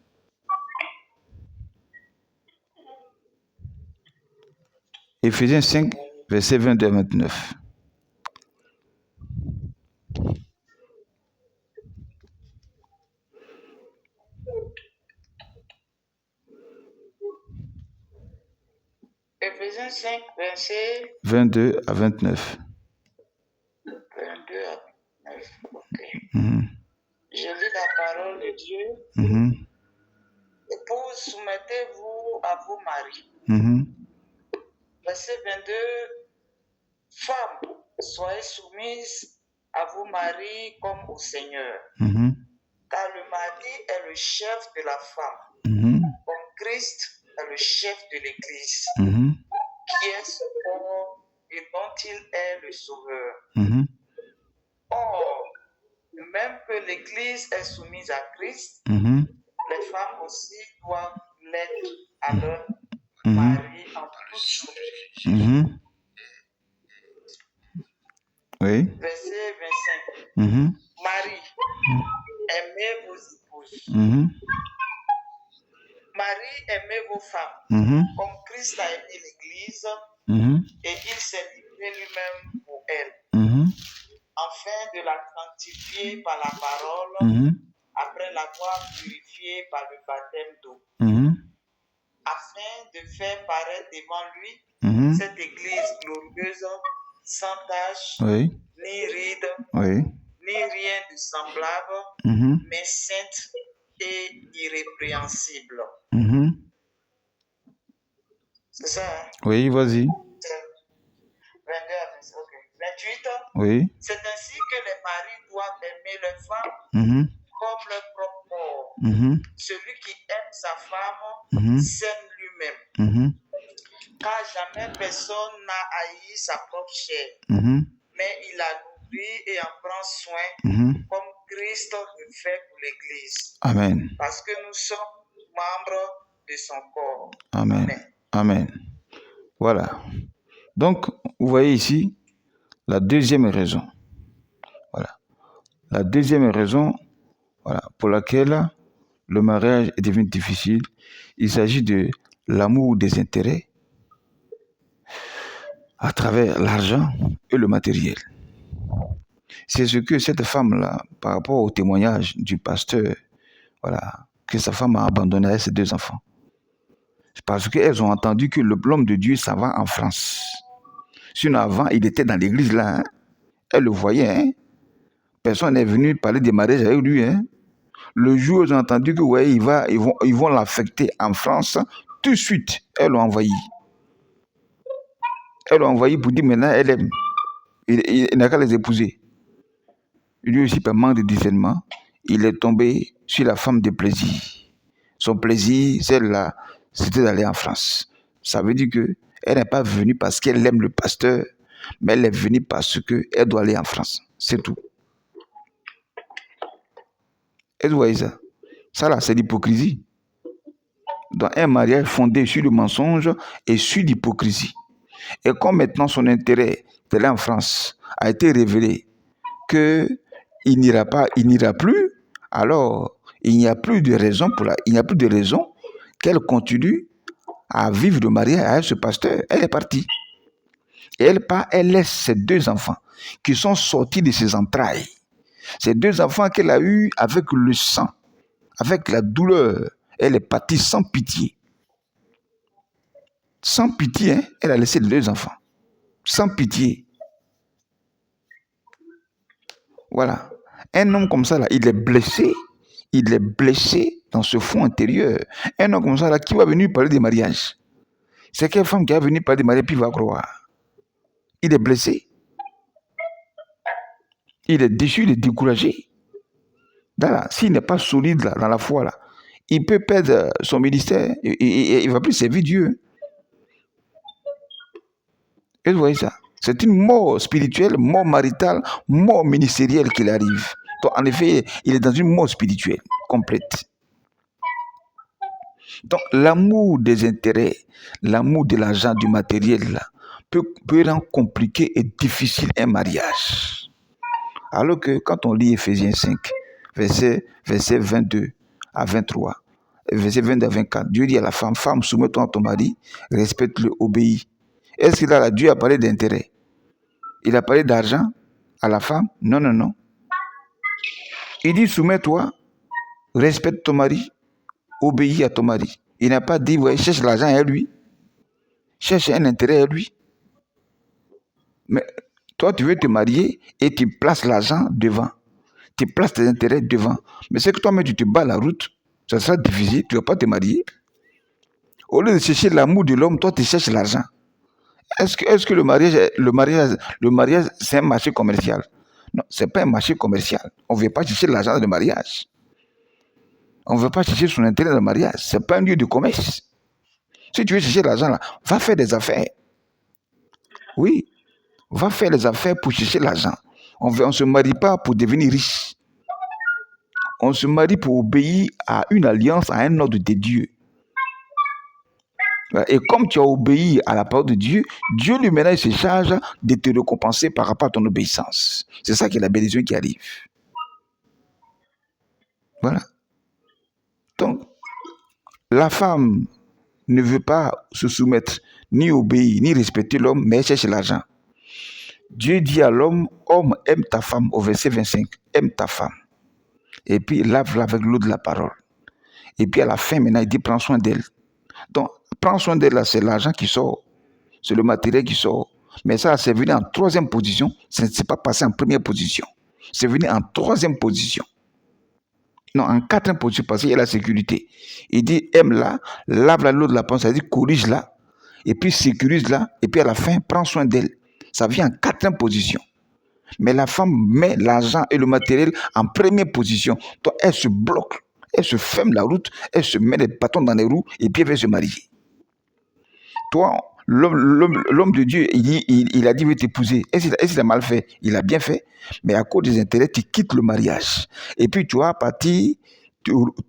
Éphésiens 5, versets 22 à 29. Éphésiens 5, verset 22 à 29. 22 à 29. Ok. Mm-hmm. Je lis la parole de Dieu. Mm-hmm. Épouses, soumettez-vous à vos maris. Mm-hmm. Verset 22. Femmes, soyez soumises à vos maris comme au Seigneur. Mm-hmm. Car le mari est le chef de la femme, Mm-hmm. comme Christ est le chef de l'Église, Mm-hmm. qui est son corps et dont il est le sauveur. Mm-hmm. Or, de même que l'Église est soumise à Christ, Mm-hmm. les femmes aussi doivent l'être à leur Mm-hmm. mari en toutes choses. Mm-hmm. Oui. Verset 25. Mm-hmm. Marie, aimez vos épouses. Mm-hmm. Marie, aimez vos femmes, Mm-hmm. comme Christ a aimé l'Église, Mm-hmm. et il s'est livré lui-même pour elle, Mm-hmm. afin de la sanctifier par la parole, Mm-hmm. après l'avoir purifiée par le baptême d'eau, Mm-hmm. afin de faire paraître devant lui Mm-hmm. cette Église glorieuse, sans tache, Oui. ni ride, Oui. ni rien de semblable, Mm-hmm. mais sainte et irrépréhensible. Mm-hmm. C'est ça, hein? Oui, vas-y. 22 à 25, ok. 28. Oui. C'est ainsi que les maris doivent aimer leurs femmes Mm-hmm. comme leur propre corps. Mm-hmm. Celui qui aime sa femme Mm-hmm. s'aime lui-même, Mm-hmm. car jamais personne n'a haï sa propre chair, Mm-hmm. mais il la nourrit et en prend soin, Mm-hmm. comme Christ le fait pour l'Église, Amen. parce que nous sommes membres de son corps. Amen. Amen. Voilà. Donc, vous voyez ici la deuxième raison. Voilà. La deuxième raison, voilà, pour laquelle le mariage est devenu difficile, il s'agit de l'amour des intérêts à travers l'argent et le matériel. C'est ce que cette femme-là, par rapport au témoignage du pasteur, voilà, que sa femme a abandonné avec ses 2 enfants. C'est parce qu'elles ont entendu que l'homme de Dieu s'en va en France. Sinon, avant, il était dans l'église là. Hein. Elle le voyait. Hein. Personne n'est venu parler des mariages avec lui. Hein. Le jour où ils ont entendu que ouais, ils vont l'affecter en France, tout de suite, elles l'ont envoyé. Elle l'a envoyé pour dire maintenant, elle aime. Il n'a qu'à les épouser. Lui aussi, par manque de discernement, il est tombé sur la femme de plaisir. Son plaisir, celle-là, c'était d'aller en France. Ça veut dire qu'elle n'est pas venue parce qu'elle aime le pasteur, mais elle est venue parce qu'elle doit aller en France. C'est tout. Et vous voyez ça? Ça là, c'est l'hypocrisie. Dans un mariage fondé sur le mensonge et sur l'hypocrisie. Et comme maintenant son intérêt d'aller en France a été révélé qu'il n'ira plus, alors il n'y a plus de raison qu'elle continue à vivre le mariage avec ce pasteur. Elle est partie. Et elle part, elle laisse ses 2 enfants qui sont sortis de ses entrailles. Ces 2 enfants qu'elle a eus avec le sang, avec la douleur. Elle est partie sans pitié. Sans pitié, hein, elle a laissé 2 enfants. Sans pitié. Voilà. Un homme comme ça, là, il est blessé dans ce fond intérieur. Un homme comme ça, là, qui va venir parler de mariage? C'est quelle femme qui va venir parler de mariage puis va croire? Il est blessé. Il est déçu, il est découragé. Là, s'il n'est pas solide là, dans la foi, là, il peut perdre son ministère et il ne va plus servir Dieu. Et vous voyez ça? C'est une mort spirituelle, mort maritale, mort ministérielle qu'il arrive. Donc, en effet, il est dans une mort spirituelle complète. Donc, l'amour des intérêts, l'amour de l'argent, du matériel, là, peut rendre compliqué et difficile un mariage. Alors que quand on lit Éphésiens 5, verset 22 à 23, verset 22 à 24, Dieu dit à la femme, femme, soumets-toi à ton mari, respecte-le, obéis. Est-ce que là, Dieu a parlé d'intérêt? Il a parlé d'argent à la femme? Non, non, non. Il dit, soumets-toi, respecte ton mari, obéis à ton mari. Il n'a pas dit, ouais, cherche l'argent à lui. cherche un intérêt à lui. Mais toi, tu veux te marier et tu places l'argent devant. Tu places tes intérêts devant. Mais c'est que toi-même, tu te bats la route. Ça sera difficile. Tu ne vas pas te marier. Au lieu de chercher l'amour de l'homme, toi, tu cherches l'argent. Est-ce que le mariage, c'est un marché commercial? Non, ce n'est pas un marché commercial. On ne veut pas chercher l'argent dans le mariage. On ne veut pas chercher son intérêt dans le mariage. Ce n'est pas un lieu de commerce. Si tu veux chercher l'argent, là, va faire des affaires. Oui, va faire des affaires pour chercher l'argent. On ne se marie pas pour devenir riche. On se marie pour obéir à une alliance, à un ordre de Dieu. Et comme tu as obéi à la parole de Dieu, Dieu lui-même se charge de te récompenser par rapport à ton obéissance. C'est ça qui est la bénédiction qui arrive. Voilà. Donc, la femme ne veut pas se soumettre, ni obéir, ni respecter l'homme, mais elle cherche l'argent. Dieu dit à l'homme, homme, aime ta femme, au verset 25, aime ta femme. Et puis, lave-la avec l'eau de la parole. Et puis, à la fin, maintenant, il dit, prends soin d'elle. Donc, prends soin d'elle, là, c'est l'argent qui sort. C'est le matériel qui sort. Mais ça, c'est venu en troisième position. Ça ne s'est pas passé en première position. C'est venu en troisième position. Non, en quatrième position, parce qu'il y a la sécurité. Il dit, aime-la, lave-la l'eau de la parole, ça dit, corrige-la, et puis sécurise-la, et puis à la fin, prends soin d'elle. Ça vient en quatrième position. Mais la femme met l'argent et le matériel en première position. Donc, elle se bloque, elle se ferme la route, elle se met les bâtons dans les roues, et puis elle va se marier. Toi, l'homme de Dieu, il a dit, il veut t'épouser. Est-ce qu'il a mal fait? Il a bien fait. Mais à cause des intérêts, tu quittes le mariage. Et puis, tu vas partir,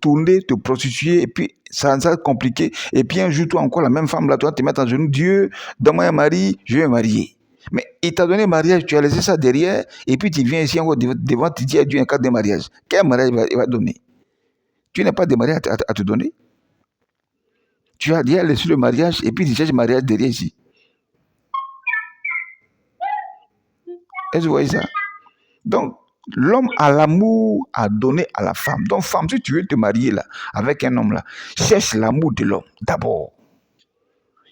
tourner, te prostituer, et puis, ça va être compliqué. Et puis, un jour, toi, encore, la même femme, là, toi, te mettre en genoux. Dieu, donne-moi un mari, je vais me marier. Mais il t'a donné un mariage, tu as laissé ça derrière, et puis tu viens ici encore devant, tu dis à Dieu un cadre de mariage. Quel mariage il va donner? Tu n'as pas de mariage à te donner? Tu as déjà laissé le mariage et puis tu cherches le mariage derrière ici. Est-ce que vous voyez ça? Donc, l'homme a l'amour à donner à la femme. Donc, femme, si tu veux te marier là, avec un homme là, cherche l'amour de l'homme d'abord.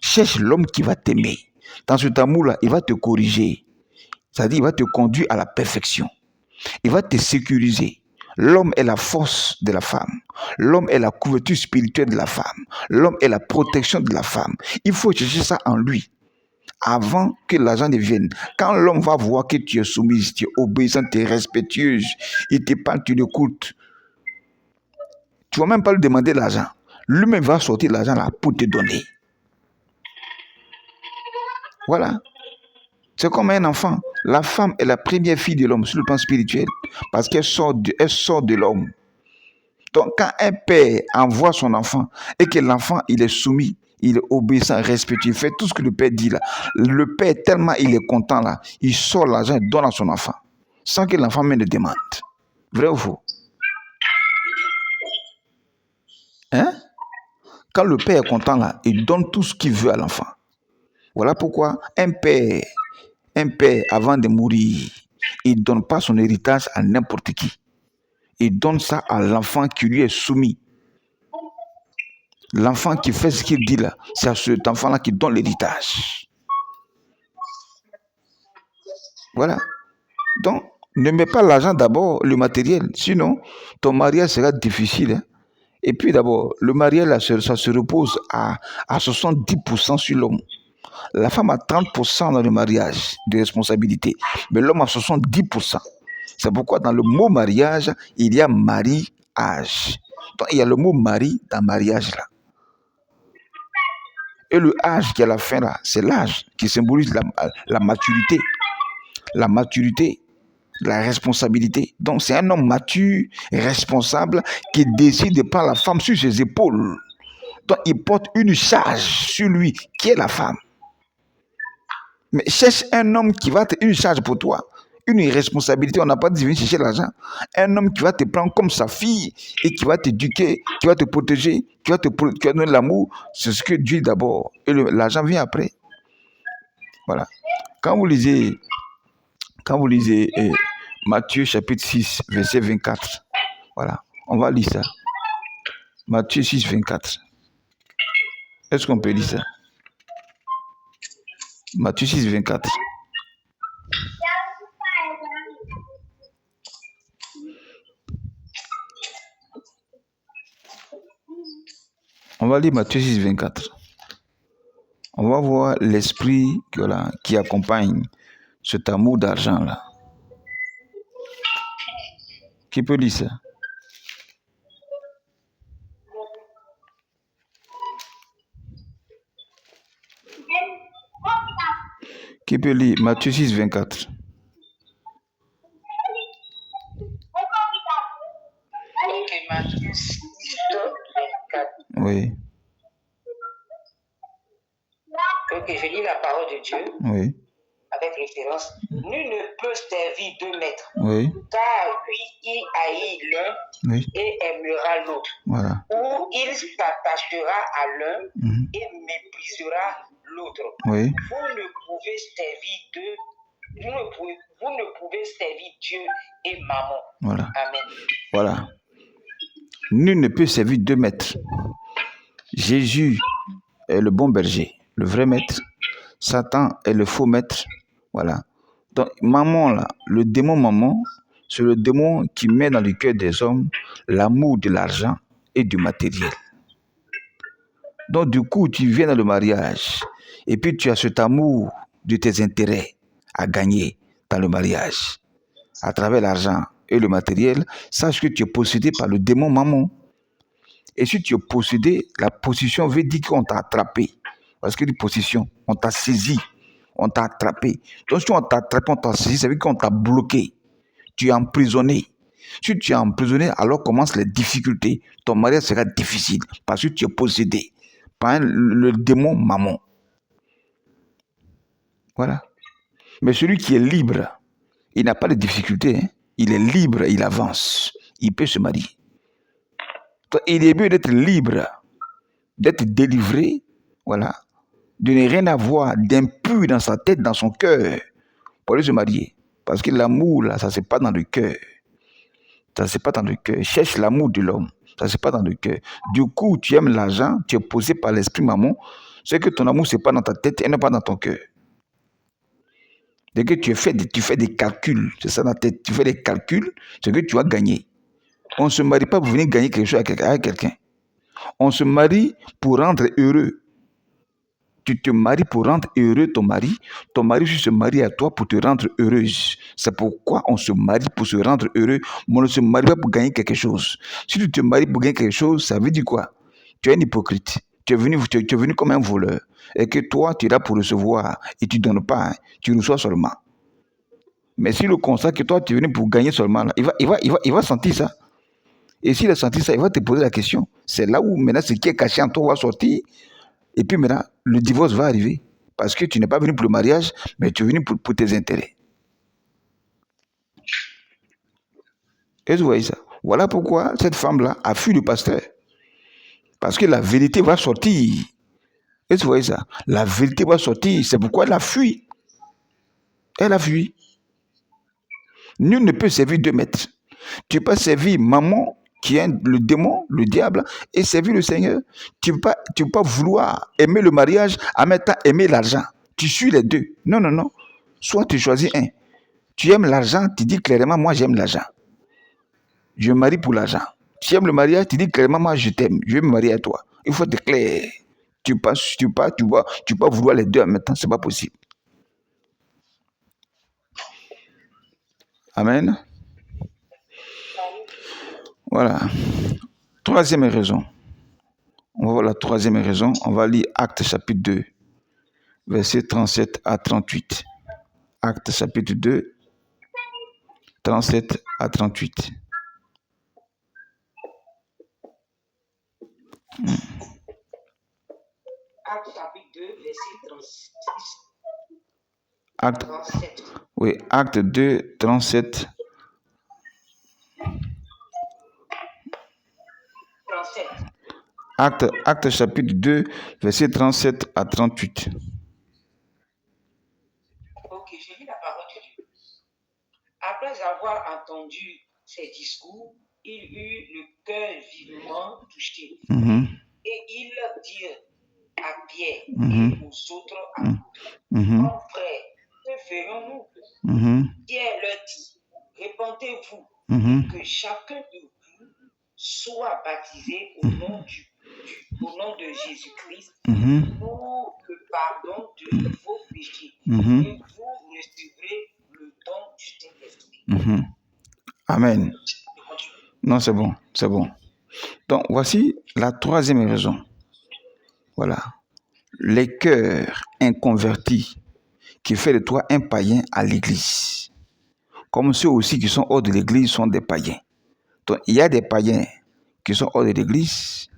Cherche l'homme qui va t'aimer. Dans cet amour-là, il va te corriger. C'est-à-dire, il va te conduire à la perfection. Il va te sécuriser. L'homme est la force de la femme. L'homme est la couverture spirituelle de la femme. L'homme est la protection de la femme. Il faut chercher ça en lui avant que l'argent ne vienne. Quand l'homme va voir que tu es soumise, tu es obéissante, tu es respectueuse, il te parle, tu l'écoutes. Tu ne vas même pas lui demander l'argent. Lui-même va sortir l'argent là pour te donner. Voilà. C'est comme un enfant. La femme est la première fille de l'homme sur le plan spirituel parce qu'elle sort de l'homme. Donc, quand un père envoie son enfant et que l'enfant, il est soumis, il est obéissant, respectueux, il fait tout ce que le père dit là. Le père, tellement il est content là, il sort l'argent et donne à son enfant sans que l'enfant même ne demande. Vrai ou faux? Hein? Quand le père est content là, il donne tout ce qu'il veut à l'enfant. Voilà pourquoi un père, avant de mourir, il ne donne pas son héritage à n'importe qui. Il donne ça à l'enfant qui lui est soumis. L'enfant qui fait ce qu'il dit là, c'est à cet enfant-là qui donne l'héritage. Voilà. Donc, ne mets pas l'argent d'abord, le matériel. Sinon, ton mariage sera difficile. Hein? Et puis d'abord, le mariage, là, ça se repose à 70% sur l'homme. La femme a 30% dans le mariage de responsabilité, mais l'homme a 70%. C'est pourquoi dans le mot mariage, il y a mariage. Donc il y a le mot mari dans mariage là. Et le âge qui est à la fin là, c'est l'âge qui symbolise la maturité. La maturité, la responsabilité. Donc c'est un homme mature, responsable, qui décide par la femme sur ses épaules. Donc il porte une charge sur lui, qui est la femme. Mais cherche un homme qui va être une charge pour toi, une responsabilité. On n'a pas dit de venir chercher l'argent. Un homme qui va te prendre comme sa fille et qui va t'éduquer, qui va te protéger, qui va te donner l'amour. C'est ce que Dieu d'abord. Et l'argent vient après. Voilà. Quand vous lisez Matthieu chapitre 6, verset 24, voilà, on va lire ça. Matthieu 6, 24. Est-ce qu'on peut lire ça? Matthieu 6, 24. On va lire Matthieu 6, 24. On va voir l'esprit qui accompagne cet amour d'argent-là. Qui peut lire ça? Qui peut lire Matthieu 6, 24? Ok, Matthieu 6, 24. Oui. Ok, je lis la parole de Dieu. Oui. Avec référence. Nul ne peut servir deux maîtres. Oui. Car lui, il haït l'un et aimera l'autre. Voilà. Ou il s'attachera à l'un et méprisera l'autre. Oui. Vous ne pouvez servir Dieu et Mammon. Voilà. Amen. Voilà. Nul ne peut servir deux maîtres. Jésus est le bon berger, le vrai maître. Satan est le faux maître. Voilà. Donc, Mammon, là, le démon Mammon, c'est le démon qui met dans le cœur des hommes l'amour de l'argent et du matériel. Donc, du coup, tu viens dans le mariage et puis tu as cet amour de tes intérêts à gagner dans le mariage. À travers l'argent et le matériel, sache que tu es possédé par le démon Mammon. Et si tu es possédé, la possession veut dire qu'on t'a attrapé. Parce que la possession, on t'a saisi, on t'a attrapé. Donc si on t'a attrapé, on t'a saisi, ça veut dire qu'on t'a bloqué. Tu es emprisonné. Si tu es emprisonné, alors commencent les difficultés. Ton mariage sera difficile parce que tu es possédé par le démon Mammon. Voilà. Mais celui qui est libre, il n'a pas de difficultés. Hein. Il est libre, il avance. Il peut se marier. Donc, il est mieux d'être libre, d'être délivré, voilà, de ne rien avoir d'impur dans sa tête, dans son cœur, pour aller se marier. Parce que l'amour, là, ça ne se passe dans le cœur. Ça ne se passe dans le cœur. Cherche l'amour de l'homme. Ça ne se passe dans le cœur. Du coup, tu aimes l'argent, tu es posé par l'esprit Mammon. C'est que ton amour, ce n'est pas dans ta tête et non pas dans ton cœur. Dès que tu fais des calculs, c'est ça dans ta tête, tu fais des calculs, c'est que tu as gagné. On ne se marie pas pour venir gagner quelque chose avec quelqu'un. On se marie pour rendre heureux. Tu te maries pour rendre heureux ton mari se marie à toi pour te rendre heureuse. C'est pourquoi on se marie pour se rendre heureux, mais on ne se marie pas pour gagner quelque chose. Si tu te maries pour gagner quelque chose, ça veut dire quoi? Tu es un hypocrite. Tu es venu comme un voleur. Et que toi, tu es là pour recevoir et tu ne donnes pas, hein, tu reçois seulement. Mais si le constat que toi, tu es venu pour gagner seulement, là, il va sentir ça. Et s'il a senti ça, il va te poser la question. C'est là où maintenant ce qui est caché en toi va sortir. Et puis maintenant, le divorce va arriver. Parce que tu n'es pas venu pour le mariage, mais tu es venu pour tes intérêts. Est-ce que vous voyez ça? Voilà pourquoi cette femme-là a fui le pasteur. Parce que la vérité va sortir. Est-ce que vous voyez ça? La vérité va sortir. C'est pourquoi elle a fui. Elle a fui. Nul ne peut servir deux maîtres. Tu peux servir Mammon, qui est le démon, le diable, et servir le Seigneur. Tu ne peux pas vouloir aimer le mariage en même temps aimer l'argent. Tu suis les deux. Non, non, non. Soit tu choisis un. Tu aimes l'argent, tu dis clairement, moi j'aime l'argent. Je me marie pour l'argent. Tu aimes le mariage, tu dis clairement, moi je t'aime. Je vais me marier à toi. Il faut être clair. Tu vas vouloir les deux en même temps. Ce n'est pas possible. Amen. Voilà. Troisième raison. On va voir la troisième raison. On va lire Actes chapitre 2, versets 37 à 38. Actes chapitre 2, 37 à 38. Actes chapitre 2, verset 36. Acte, 37. oui, Acte 2, 37. 37. Acte chapitre 2, verset 37 à 38. Ok, je lis la parole de Dieu. Après avoir entendu ces discours, ils eurent le cœur vivement touché. Et ils dirent, à Pierre et aux autres apôtres. Mon frère, que ferons-nous? Pierre leur dit, répentez-vous, que chacun de vous soit baptisé au nom de Jésus-Christ pour le pardon de vos péchés. Et vous recevrez le don du Saint-Esprit. Amen. Non, c'est bon, c'est bon. Donc, voici la troisième raison. Voilà. Les cœurs inconvertis qui fait de toi un païen à l'église. Comme ceux aussi qui sont hors de l'église sont des païens. Donc, il y a des païens qui sont hors de l'église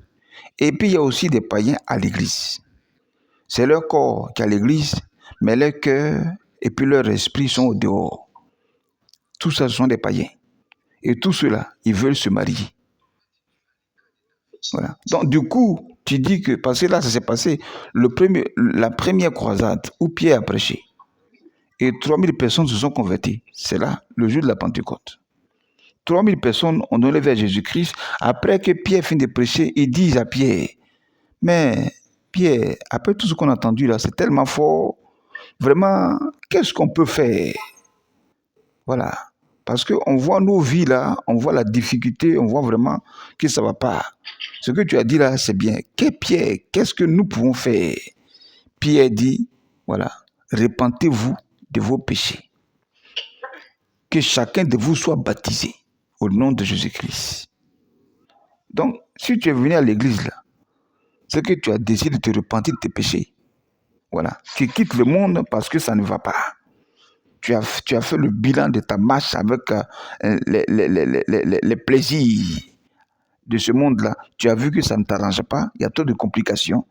et puis il y a aussi des païens à l'église. C'est leur corps qui est à l'église, mais leur cœur et puis leur esprit sont au dehors. Tout ça, ce sont des païens. Et tous ceux-là, ils veulent se marier. Voilà. Donc, du coup, tu dis que, parce que là, ça s'est passé, la première croisade où Pierre a prêché, et 3000 personnes se sont converties. C'est là, le jour de la Pentecôte. 3000 personnes ont donné vers Jésus-Christ. Après que Pierre finit de prêcher, ils disent à Pierre, mais Pierre, après tout ce qu'on a entendu là, c'est tellement fort. Vraiment, qu'est-ce qu'on peut faire? Voilà. Parce qu'on voit nos vies là, on voit la difficulté, on voit vraiment que ça ne va pas. Ce que tu as dit là, c'est bien. Pierre, qu'est-ce que nous pouvons faire? Pierre dit, voilà, repentez-vous de vos péchés. Que chacun de vous soit baptisé au nom de Jésus-Christ. Donc, si tu es venu à l'église là, c'est que tu as décidé de te repentir de tes péchés. Voilà. Tu quittes le monde parce que ça ne va pas. Tu as fait le bilan de ta marche avec les plaisirs de ce monde-là. Tu as vu que ça ne t'arrange pas, il y a trop de complications.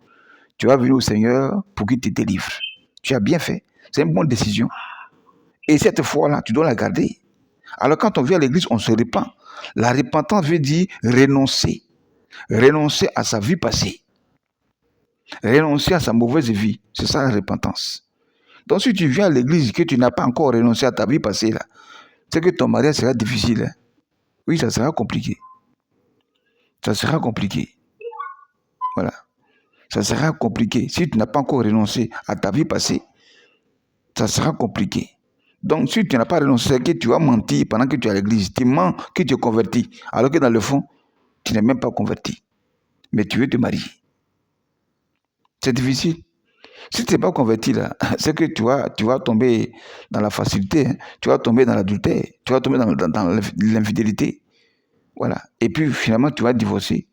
Tu vas venir au Seigneur pour qu'il te délivre. Tu as bien fait. C'est une bonne décision. Et cette foi-là, tu dois la garder. Alors quand on vient à l'église, on se repent. La repentance veut dire renoncer. Renoncer à sa vie passée. Renoncer à sa mauvaise vie. C'est ça la repentance. Donc si tu viens à l'église et que tu n'as pas encore renoncé à ta vie passée, là, c'est que ton mariage sera difficile. Hein? Oui, ça sera compliqué. Ça sera compliqué. Voilà. Ça sera compliqué. Si tu n'as pas encore renoncé à ta vie passée, ça sera compliqué. Donc, si tu n'as pas renoncé, c'est que tu vas mentir pendant que tu es à l'église. Tu mens que tu es converti. Alors que dans le fond, tu n'es même pas converti. Mais tu veux te marier. C'est difficile. Si tu n'es pas converti, là, c'est que tu vas tomber dans la facilité. Hein. Tu vas tomber dans l'adultère. Tu vas tomber dans l'infidélité. Voilà. Et puis, finalement, tu vas divorcer.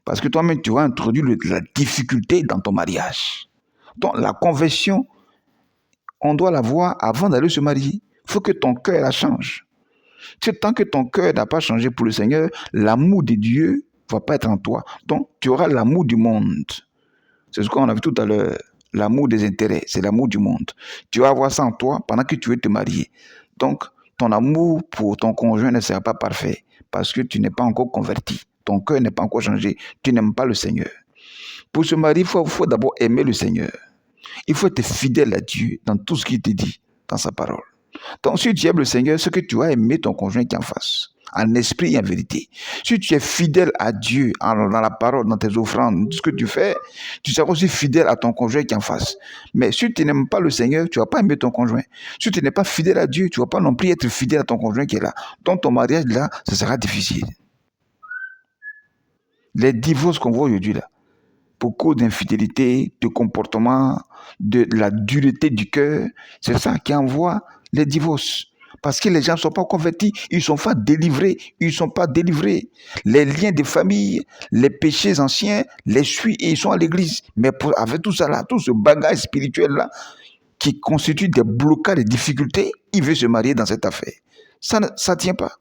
Parce que toi-même, tu vas introduire la difficulté dans ton mariage. Donc, la conversion, on doit la voir avant d'aller se marier. Il faut que ton cœur la change. Tant que ton cœur n'a pas changé pour le Seigneur, l'amour de Dieu ne va pas être en toi. Donc, tu auras l'amour du monde. C'est ce qu'on a vu tout à l'heure. L'amour des intérêts, c'est l'amour du monde. Tu vas avoir ça en toi pendant que tu veux te marier. Donc, ton amour pour ton conjoint ne sera pas parfait parce que tu n'es pas encore converti. Ton cœur n'est pas encore changé. Tu n'aimes pas le Seigneur. Pour se marier, il faut d'abord aimer le Seigneur. Il faut être fidèle à Dieu dans tout ce qu'il te dit, dans sa parole. Donc, si tu aimes le Seigneur, c'est que tu as aimé ton conjoint qui est en face, en esprit et en vérité. Si tu es fidèle à Dieu, dans la parole, dans tes offrandes, dans tout ce que tu fais, tu seras aussi fidèle à ton conjoint qui est en face. Mais si tu n'aimes pas le Seigneur, tu ne vas pas aimer ton conjoint. Si tu n'es pas fidèle à Dieu, tu ne vas pas non plus être fidèle à ton conjoint qui est là. Donc, ton mariage, là, ça sera difficile. Les divorces qu'on voit aujourd'hui, là, pour cause d'infidélité, de comportement, de la dureté du cœur, c'est ça qui envoie les divorces. Parce que les gens ne sont pas convertis, ils ne sont pas délivrés, ils ne sont pas délivrés. Les liens de famille, les péchés anciens, les suivent et ils sont à l'église. Mais avec tout ça là, tout ce bagage spirituel là, qui constitue des blocages, des difficultés, ils veulent se marier dans cette affaire. Ça ne tient pas.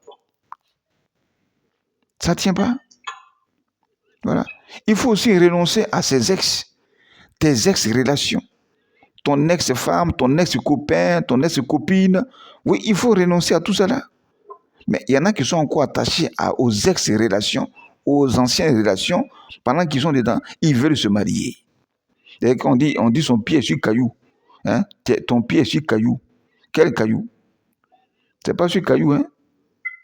Ça ne tient pas. Voilà. Il faut aussi renoncer à ses tes ex-relations. Ton ex-femme, ton ex-copain, ton ex-copine. Oui, il faut renoncer à tout cela. Mais il y en a qui sont encore attachés aux ex-relations, aux anciennes relations, pendant qu'ils sont dedans, ils veulent se marier. Dès qu'on dit, on dit son pied est sur caillou. Hein? Ton pied est sur caillou. Quel caillou? C'est pas sur caillou, hein?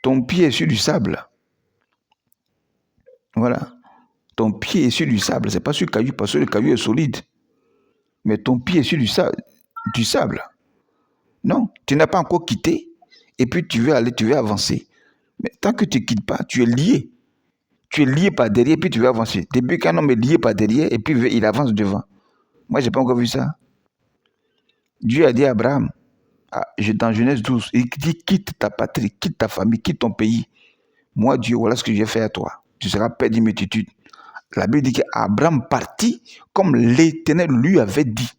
Ton pied est sur du sable. Voilà. Ton pied est sur du sable. Ce n'est pas sur le caillou parce que le caillou est solide. Mais ton pied est sur du sable. Non, tu n'as pas encore quitté. Et puis tu veux avancer. Mais tant que tu ne quittes pas, tu es lié. Tu es lié par derrière et puis tu veux avancer. Depuis qu'un homme est lié par derrière et puis il avance devant. Moi, je n'ai pas encore vu ça. Dieu a dit à Abraham, dans Genèse 12, il dit quitte ta patrie, quitte ta famille, quitte ton pays. Moi, Dieu, voilà ce que je vais faire à toi. Tu seras père d'une multitude. La Bible dit qu'Abraham partit comme l'Éternel lui avait dit.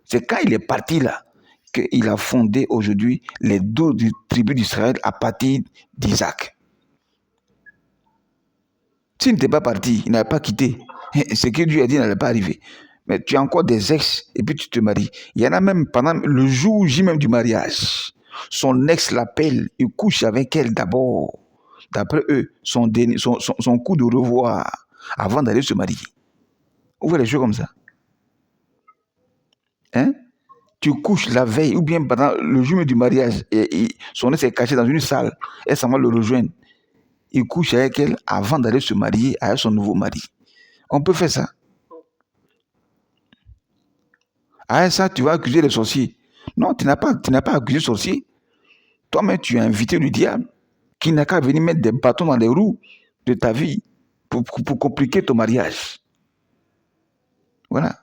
C'est quand il est parti là qu'il a fondé aujourd'hui les 12 tribus d'Israël à partir d'Isaac. S'il n'était pas parti, il n'avait pas quitté. Ce que Dieu a dit n'allait pas arriver. Mais tu as encore des ex et puis tu te maries. Il y en a même pendant le jour J même du mariage. Son ex l'appelle, il couche avec elle d'abord. D'après eux, son coup de revoir avant d'aller se marier. Vous voyez les choses comme ça. Hein? Tu couches la veille ou bien pendant le jour du mariage et son ex est caché dans une salle et ça va le rejoindre. Il couche avec elle avant d'aller se marier avec son nouveau mari. On peut faire ça. Ah, ça, tu vas accuser les sorciers. Non, tu n'as pas accusé les sorciers. Toi-même, tu as invité le diable qui n'a qu'à venir mettre des bâtons dans les roues de ta vie pour compliquer ton mariage. Voilà.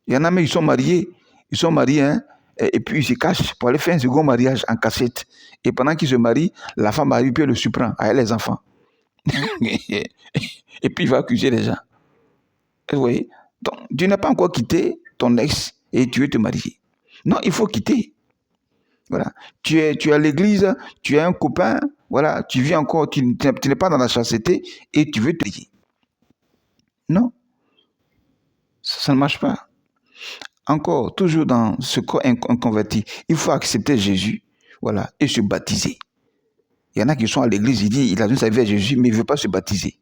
Il y en a même, ils sont mariés, hein, et puis ils se cachent pour aller faire un second mariage en cachette. Et pendant qu'ils se marient, la femme arrive puis elle le surprend avec les enfants. Et puis il va accuser les gens. Vous voyez? Donc, tu n'as pas encore quitté ton ex et tu veux te marier. Non, il faut quitter. Voilà. Tu es à l'église, tu as un copain, voilà, tu vis encore, tu n'es pas dans la chasteté et tu veux te marier. Non. Ça ne marche pas. Encore, toujours dans ce corps inconverti, il faut accepter Jésus, voilà, et se baptiser. Il y en a qui sont à l'église, il a donné sa vie à Jésus, mais il ne veut pas se baptiser.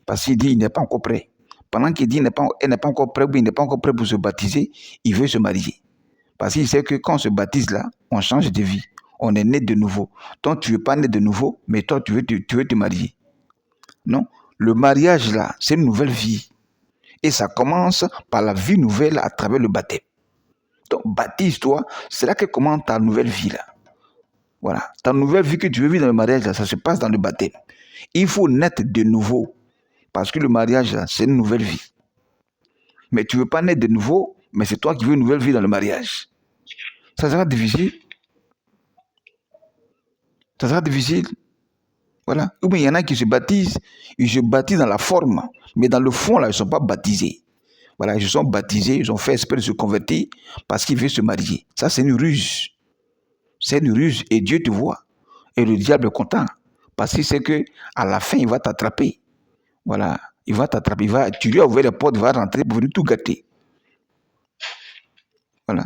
Parce qu'il dit qu'il n'est pas encore prêt. Pendant qu'il dit qu'il n'est pas encore prêt, ou il n'est pas encore prêt pour se baptiser, il veut se marier. Parce qu'il sait que quand on se baptise là, on change de vie. On est né de nouveau. Donc tu ne veux pas naître de nouveau, mais toi tu veux te marier. Non, le mariage là, c'est une nouvelle vie. Et ça commence par la vie nouvelle à travers le baptême. Donc baptise-toi, c'est là que commence ta nouvelle vie là. Voilà, ta nouvelle vie que tu veux vivre dans le mariage là, ça se passe dans le baptême. Il faut naître de nouveau. Parce que le mariage là, c'est une nouvelle vie. Mais tu ne veux pas naître de nouveau, mais c'est toi qui veux une nouvelle vie dans le mariage. Ça sera difficile. Ça sera difficile. Voilà. Ou bien il y en a qui se baptisent, ils se baptisent dans la forme, mais dans le fond, là, ils ne sont pas baptisés. Voilà, ils se sont baptisés, ils ont fait exprès de se convertir parce qu'ils veulent se marier. Ça, c'est une ruse. C'est une ruse et Dieu te voit. Et le diable est content parce qu'il sait qu'à la fin, il va t'attraper. Voilà, il va t'attraper. Tu lui as ouvert les portes, il va rentrer pour venir tout gâter. Voilà.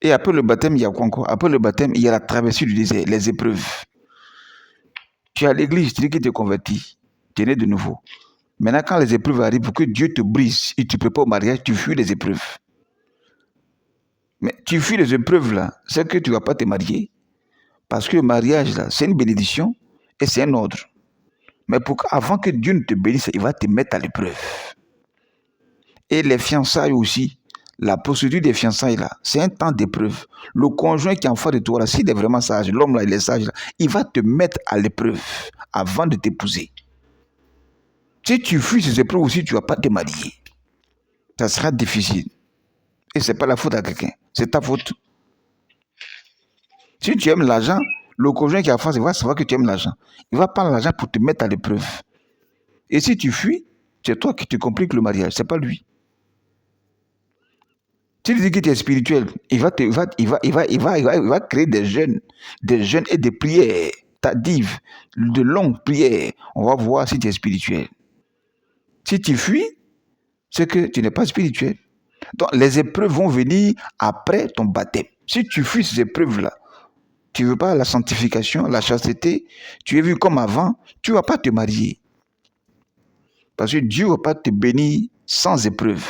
Et après le baptême, il y a quoi encore? Après le baptême, il y a la traversée du désert, les épreuves. Tu es à l'église, tu dis que tu es converti, tu es né de nouveau. Maintenant, quand les épreuves arrivent, pour que Dieu te brise et tu prépares au mariage, tu fuis les épreuves. Mais tu fuis les épreuves là, c'est que tu ne vas pas te marier. Parce que le mariage là, c'est une bénédiction et c'est un ordre. Mais avant que Dieu ne te bénisse, il va te mettre à l'épreuve. Et les fiançailles aussi, la procédure des fiançailles là, c'est un temps d'épreuve. Le conjoint qui est en face de toi là, s'il est vraiment sage, l'homme là, il est sage là, il va te mettre à l'épreuve avant de t'épouser. Si tu fuis ces épreuves aussi, tu ne vas pas te marier. Ça sera difficile. Et ce n'est pas la faute à quelqu'un, c'est ta faute. Si tu aimes l'argent, le conjoint qui est en face, il va savoir que tu aimes l'argent. Il va prendre l'argent pour te mettre à l'épreuve. Et si tu fuis, c'est toi qui te compliques le mariage, ce n'est pas lui. Si tu dis que tu es spirituel, il va créer des jeûnes et des prières tardives, de longues prières. On va voir si tu es spirituel. Si tu fuis, c'est que tu n'es pas spirituel. Donc les épreuves vont venir après ton baptême. Si tu fuis ces épreuves-là, tu ne veux pas la sanctification, la chasteté, tu es vu comme avant, tu ne vas pas te marier. Parce que Dieu ne va pas te bénir sans épreuve.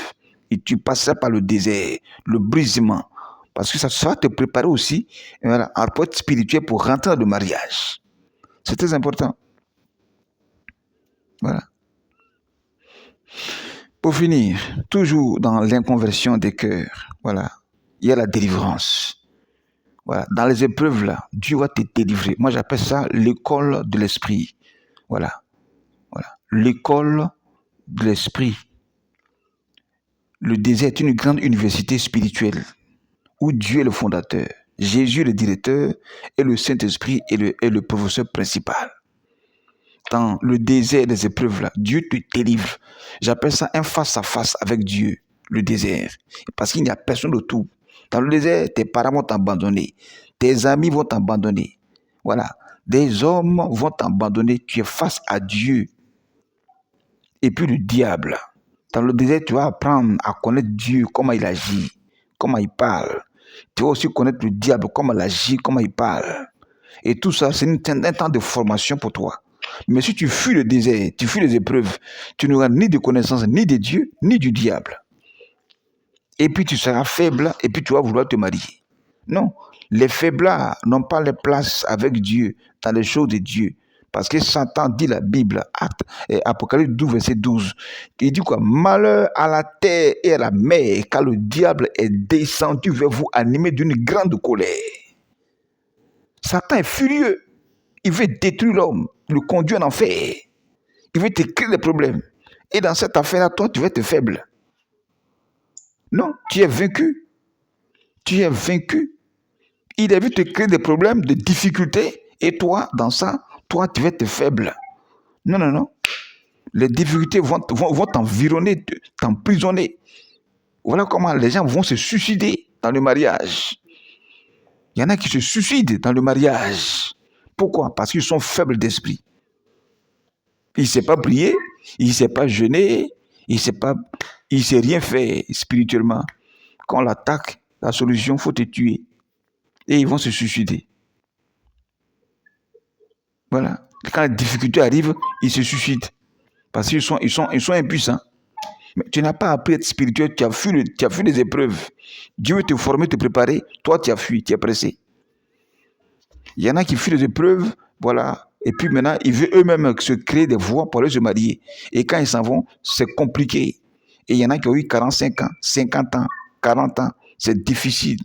Et tu passeras par le désert, le brisement. Parce que ça va te préparer aussi en porte spirituelle pour rentrer dans le mariage. C'est très important. Voilà. Pour finir, toujours dans l'inconversion des cœurs, voilà, il y a la délivrance. Voilà, dans les épreuves là, Dieu va te délivrer. Moi, j'appelle ça l'école de l'esprit. Voilà, voilà, l'école de l'esprit. Le désert est une grande université spirituelle où Dieu est le fondateur, Jésus est le directeur et le Saint-Esprit est le professeur principal. Dans le désert des épreuves là, Dieu te délivre. J'appelle ça un face-à-face avec Dieu, le désert. Parce qu'il n'y a personne autour. Dans le désert, tes parents vont t'abandonner. Tes amis vont t'abandonner. Voilà. Des hommes vont t'abandonner. Tu es face à Dieu. Et puis le diable. Dans le désert, tu vas apprendre à connaître Dieu, comment il agit, comment il parle. Tu vas aussi connaître le diable, comment il agit, comment il parle. Et tout ça, c'est un temps de formation pour toi. Mais si tu fuis le désert, tu fuis les épreuves, tu n'auras ni de connaissance, ni de Dieu, ni du diable. Et puis tu seras faible, et puis tu vas vouloir te marier. Non, les faiblard n'ont pas de place avec Dieu, dans les choses de Dieu. Parce que Satan dit la Bible, Apocalypse 12, verset 12. Il dit quoi? Malheur à la terre et à la mer, car le diable est descendu vers vous animé d'une grande colère. Satan est furieux. Il veut détruire l'homme, le conduire en enfer. Il veut te créer des problèmes. Et dans cette affaire-là, toi, tu vas être faible. Non, tu es vaincu. Tu es vaincu. Il a vu te créer des problèmes, des difficultés. Et toi, dans ça, toi, tu vas être faible. Non, non, non. Les difficultés vont t'environner, t'emprisonner. Voilà comment les gens vont se suicider dans le mariage. Il y en a qui se suicident dans le mariage. Pourquoi? Parce qu'ils sont faibles d'esprit. Il ne sait pas prier, il ne sait pas jeûner, il ne sait rien faire spirituellement. Quand on l'attaque, la solution, il faut te tuer. Et ils vont se suicider. Voilà. Quand les difficultés arrivent, ils se suicident. Parce qu'ils sont impuissants. Mais tu n'as pas appris à être spirituel, tu as fui les épreuves. Dieu veut te former, te préparer. Toi, tu as fui, tu es pressé. Il y en a qui fuient les épreuves, voilà. Et puis maintenant, ils veulent eux-mêmes se créer des voies pour aller se marier. Et quand ils s'en vont, c'est compliqué. Et il y en a qui ont eu 45 ans, 50 ans, 40 ans. C'est difficile.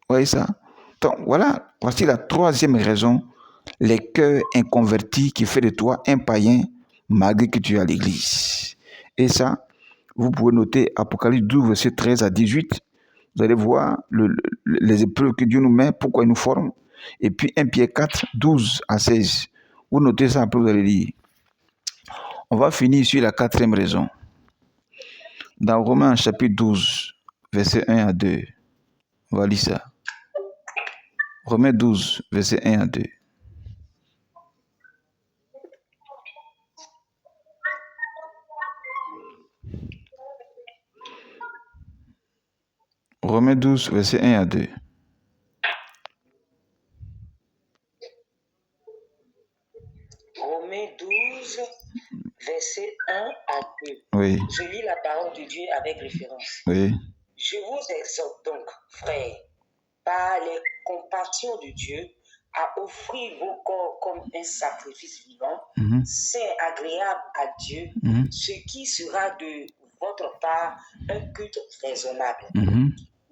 Vous voyez ça? Donc voilà, voici la troisième raison. Les cœurs inconvertis qui fait de toi un païen malgré que tu es à l'église. Et ça, vous pouvez noter Apocalypse 12, verset 13 à 18. Vous allez voir les épreuves que Dieu nous met, pourquoi il nous forme. Et puis 1 Pierre 4, 12 à 16. Vous notez ça, après vous allez lire. On va finir sur la quatrième raison. Dans Romains chapitre 12, verset 1 à 2. On va lire ça. Romains 12, verset 1 à 2. Romains 12, verset 1 à 2. Romains 12, verset 1 à 2. Oui. Je lis la parole de Dieu avec référence. Oui. Je vous exhorte donc, frères, par les compassions de Dieu, à offrir vos corps comme un sacrifice vivant, saint, agréable à Dieu, ce qui sera de votre part un culte raisonnable.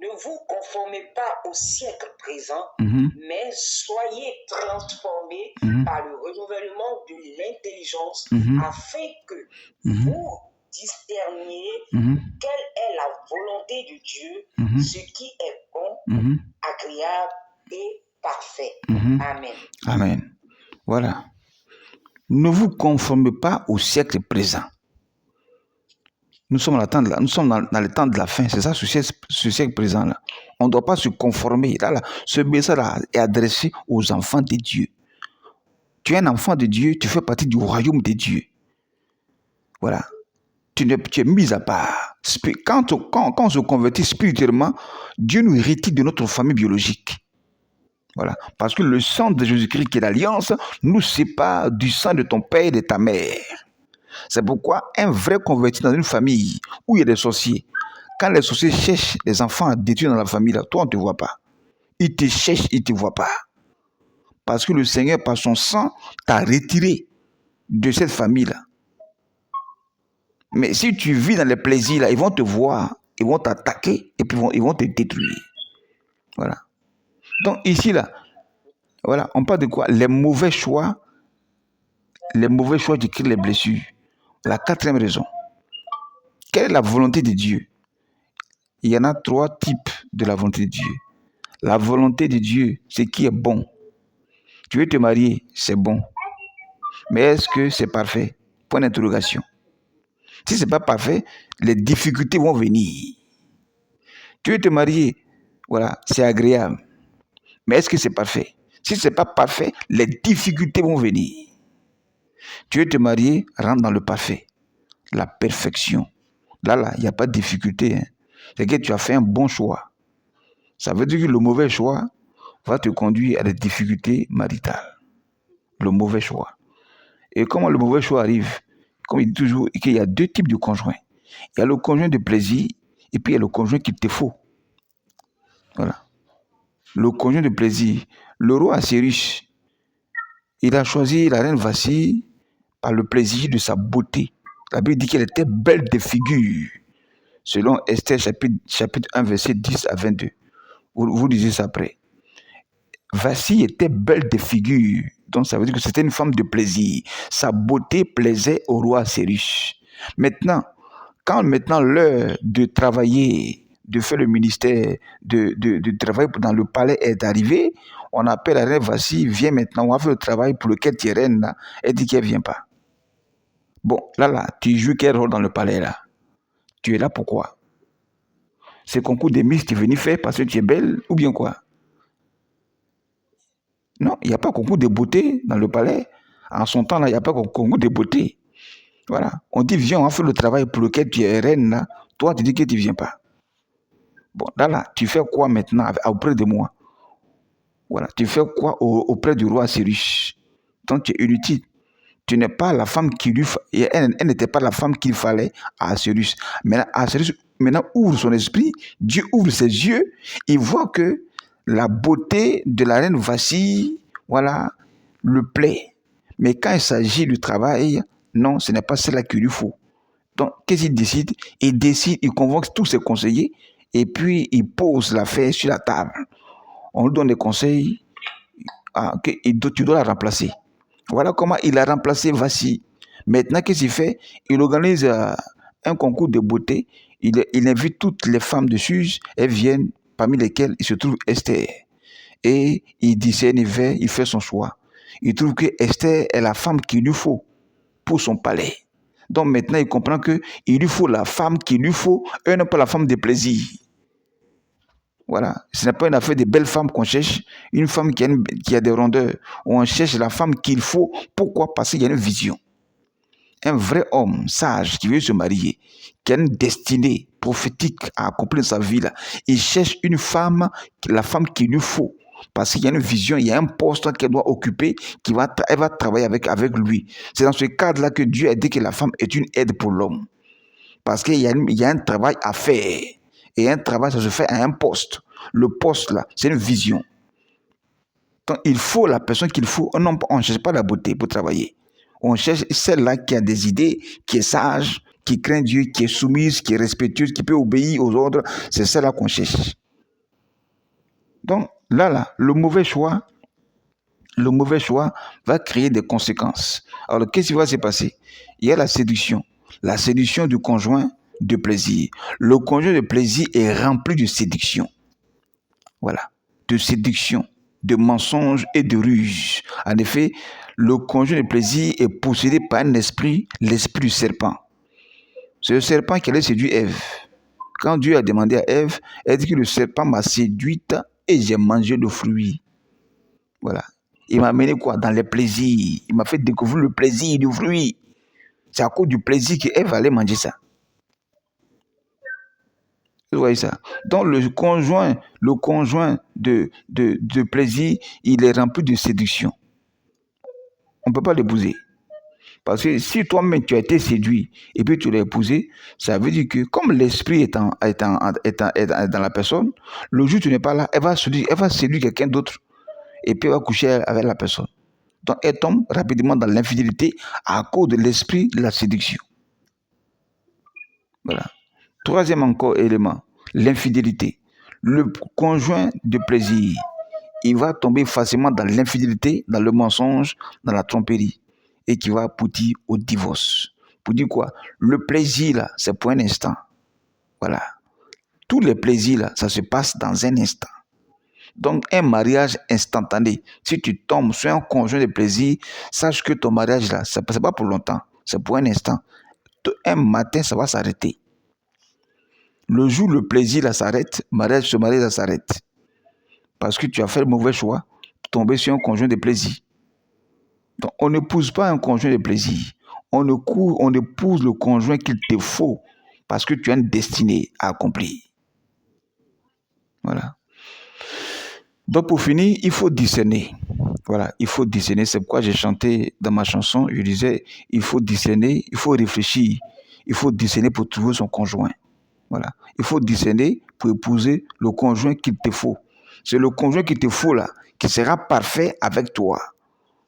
Ne vous conformez pas au siècle présent, mais soyez transformés par le renouvellement de l'intelligence, afin que vous discerniez quelle est la volonté de Dieu, ce qui est bon, agréable et parfait. Amen. Amen. Voilà. Ne vous conformez pas au siècle présent. Nous sommes dans le temps de la fin. C'est ça, ce siècle présent-là. On ne doit pas se conformer. Ce message-là est adressé aux enfants de Dieu. Tu es un enfant de Dieu, tu fais partie du royaume de Dieu. Voilà. Tu es mis à part. Quand on se convertit spirituellement, Dieu nous hérite de notre famille biologique. Voilà. Parce que le sang de Jésus-Christ, qui est l'alliance, nous sépare du sang de ton père et de ta mère. C'est pourquoi un vrai converti dans une famille où il y a des sorciers, quand les sorciers cherchent les enfants à détruire dans la famille, là, toi, on ne te voit pas. Ils te cherchent, ils ne te voient pas. Parce que le Seigneur, par son sang, t'a retiré de cette famille-là. Mais si tu vis dans les plaisirs, là, ils vont te voir, ils vont t'attaquer et puis ils vont te détruire. Voilà. Donc ici, là, voilà, on parle de quoi? Les mauvais choix qui créent les blessures. La quatrième raison. Quelle est la volonté de Dieu? Il y en a 3 types de la volonté de Dieu. La volonté de Dieu, c'est qui est bon. Tu veux te marier, c'est bon. Mais est-ce que c'est parfait? Point d'interrogation. Si ce n'est pas parfait, les difficultés vont venir. Tu veux te marier, voilà, c'est agréable. Mais est-ce que c'est parfait? Si ce n'est pas parfait, les difficultés vont venir. Tu veux te marier, rentre dans le parfait. La perfection. Là, il n'y a pas de difficulté. Hein. C'est que tu as fait un bon choix. Ça veut dire que le mauvais choix va te conduire à des difficultés maritales. Le mauvais choix. Et comment le mauvais choix arrive? Comme il dit toujours, qu'il y a 2 types de conjoints. Il y a le conjoint de plaisir et puis il y a le conjoint qu'il te faut. Voilà. Le conjoint de plaisir. Le roi Assuérus, il a choisi la reine Vashti par le plaisir de sa beauté. La Bible dit qu'elle était belle de figure. Selon Esther chapitre 1, verset 10 à 22. Vous lisez ça après. Vashti était belle de figure. Donc ça veut dire que c'était une femme de plaisir. Sa beauté plaisait au roi Assuérus. Maintenant, quand l'heure de travailler, de faire le ministère, de travailler dans le palais est arrivée, on appelle la reine Vashti, viens maintenant, on va faire le travail pour lequel tu es reine là. Elle dit qu'elle ne vient pas. Bon, là, tu joues quel rôle dans le palais là? Tu es là pourquoi? C'est concours des Miss tu es venu faire parce que tu es belle ou bien quoi? Non, il n'y a pas concours de beauté dans le palais. En son temps là, il n'y a pas concours de beauté. Voilà. On dit viens, on va faire le travail pour lequel tu es reine là. Toi, tu dis que tu ne viens pas. Bon, là, tu fais quoi maintenant auprès de moi? Voilà. Tu fais quoi auprès du roi Assuérus? Donc tu es inutile. Tu n'es pas la femme qui lui fallait. Elle n'était pas la femme qu'il fallait à Assuérus. Maintenant, Assuérus ouvre son esprit. Dieu ouvre ses yeux. Il voit que la beauté de la reine Vashti, voilà, le plaît. Mais quand il s'agit du travail, non, ce n'est pas celle-là qu'il lui faut. Donc, qu'est-ce qu'il décide? Il convoque tous ses conseillers et puis il pose l'affaire sur la table. On lui donne des conseils. Tu dois la remplacer. Voilà comment il a remplacé Vashti. Maintenant, qu'est-ce qu'il fait? Il organise un concours de beauté. Il invite toutes les femmes de Suse. Elles viennent, parmi lesquelles il se trouve Esther. Et il discerne, il fait son choix. Il trouve que Esther est la femme qu'il lui faut pour son palais. Donc maintenant, il comprend qu'il lui faut la femme qu'il lui faut, et non pas la femme de plaisir. Voilà. Ce n'est pas une affaire de belle femme qu'on cherche, une femme qui a des rondeurs. On cherche la femme qu'il faut. Pourquoi? Parce qu'il y a une vision. Un vrai homme sage qui veut se marier, qui a une destinée prophétique à accomplir sa vie, là, il cherche une femme, la femme qu'il lui faut. Parce qu'il y a une vision, il y a un poste qu'elle doit occuper, elle va travailler avec lui. C'est dans ce cadre-là que Dieu a dit que la femme est une aide pour l'homme. Parce qu'il y a un travail à faire. Et un travail, ça se fait à un poste. Le poste, là, c'est une vision. Donc, il faut la personne qu'il faut. Non, on ne cherche pas la beauté pour travailler. On cherche celle-là qui a des idées, qui est sage, qui craint Dieu, qui est soumise, qui est respectueuse, qui peut obéir aux ordres. C'est celle-là qu'on cherche. Donc, là, le mauvais choix va créer des conséquences. Alors, qu'est-ce qui va se passer? Il y a la séduction du conjoint de plaisir. Le conjoint de plaisir est rempli de séduction. Voilà, de séduction, de mensonges et de ruses. En effet, le conjoint de plaisir est possédé par un esprit, l'esprit du serpent. C'est le serpent qui allait séduire Ève. Quand Dieu a demandé à Ève, elle dit que le serpent m'a séduite et j'ai mangé le fruit. Voilà. Il m'a amené quoi? Dans les plaisirs. Il m'a fait découvrir le plaisir du fruit. C'est à cause du plaisir qu'Ève allait manger ça. Vous voyez ça? Donc le conjoint de plaisir, il est rempli de séduction. On ne peut pas l'épouser. Parce que si toi-même tu as été séduit et puis tu l'as épousé, ça veut dire que comme l'esprit est dans la personne, le jour où tu n'es pas là, elle va séduire quelqu'un d'autre et puis elle va coucher avec la personne. Donc, elle tombe rapidement dans l'infidélité à cause de l'esprit de la séduction. Voilà. Troisième encore élément, l'infidélité. Le conjoint de plaisir, il va tomber facilement dans l'infidélité, dans le mensonge, dans la tromperie, et qui va aboutir au divorce. Pour dire quoi? Le plaisir, là, c'est pour un instant. Voilà. Tous les plaisirs, là, ça se passe dans un instant. Donc, un mariage instantané, si tu tombes sur un conjoint de plaisir, sache que ton mariage, là, ce n'est pas pour longtemps, c'est pour un instant. Un matin, ça va s'arrêter. Le jour où le plaisir, là, s'arrête, ce mariage, ça s'arrête. Parce que tu as fait le mauvais choix, tomber sur un conjoint de plaisir. Donc, on n'épouse pas un conjoint de plaisir. On épouse le conjoint qu'il te faut parce que tu as une destinée à accomplir. Voilà. Donc, pour finir, il faut discerner. Voilà, il faut discerner. C'est pourquoi j'ai chanté dans ma chanson, je disais, il faut discerner, il faut réfléchir. Il faut discerner pour trouver son conjoint. Voilà. Il faut discerner pour épouser le conjoint qu'il te faut. C'est le conjoint qu'il te faut là, qui sera parfait avec toi.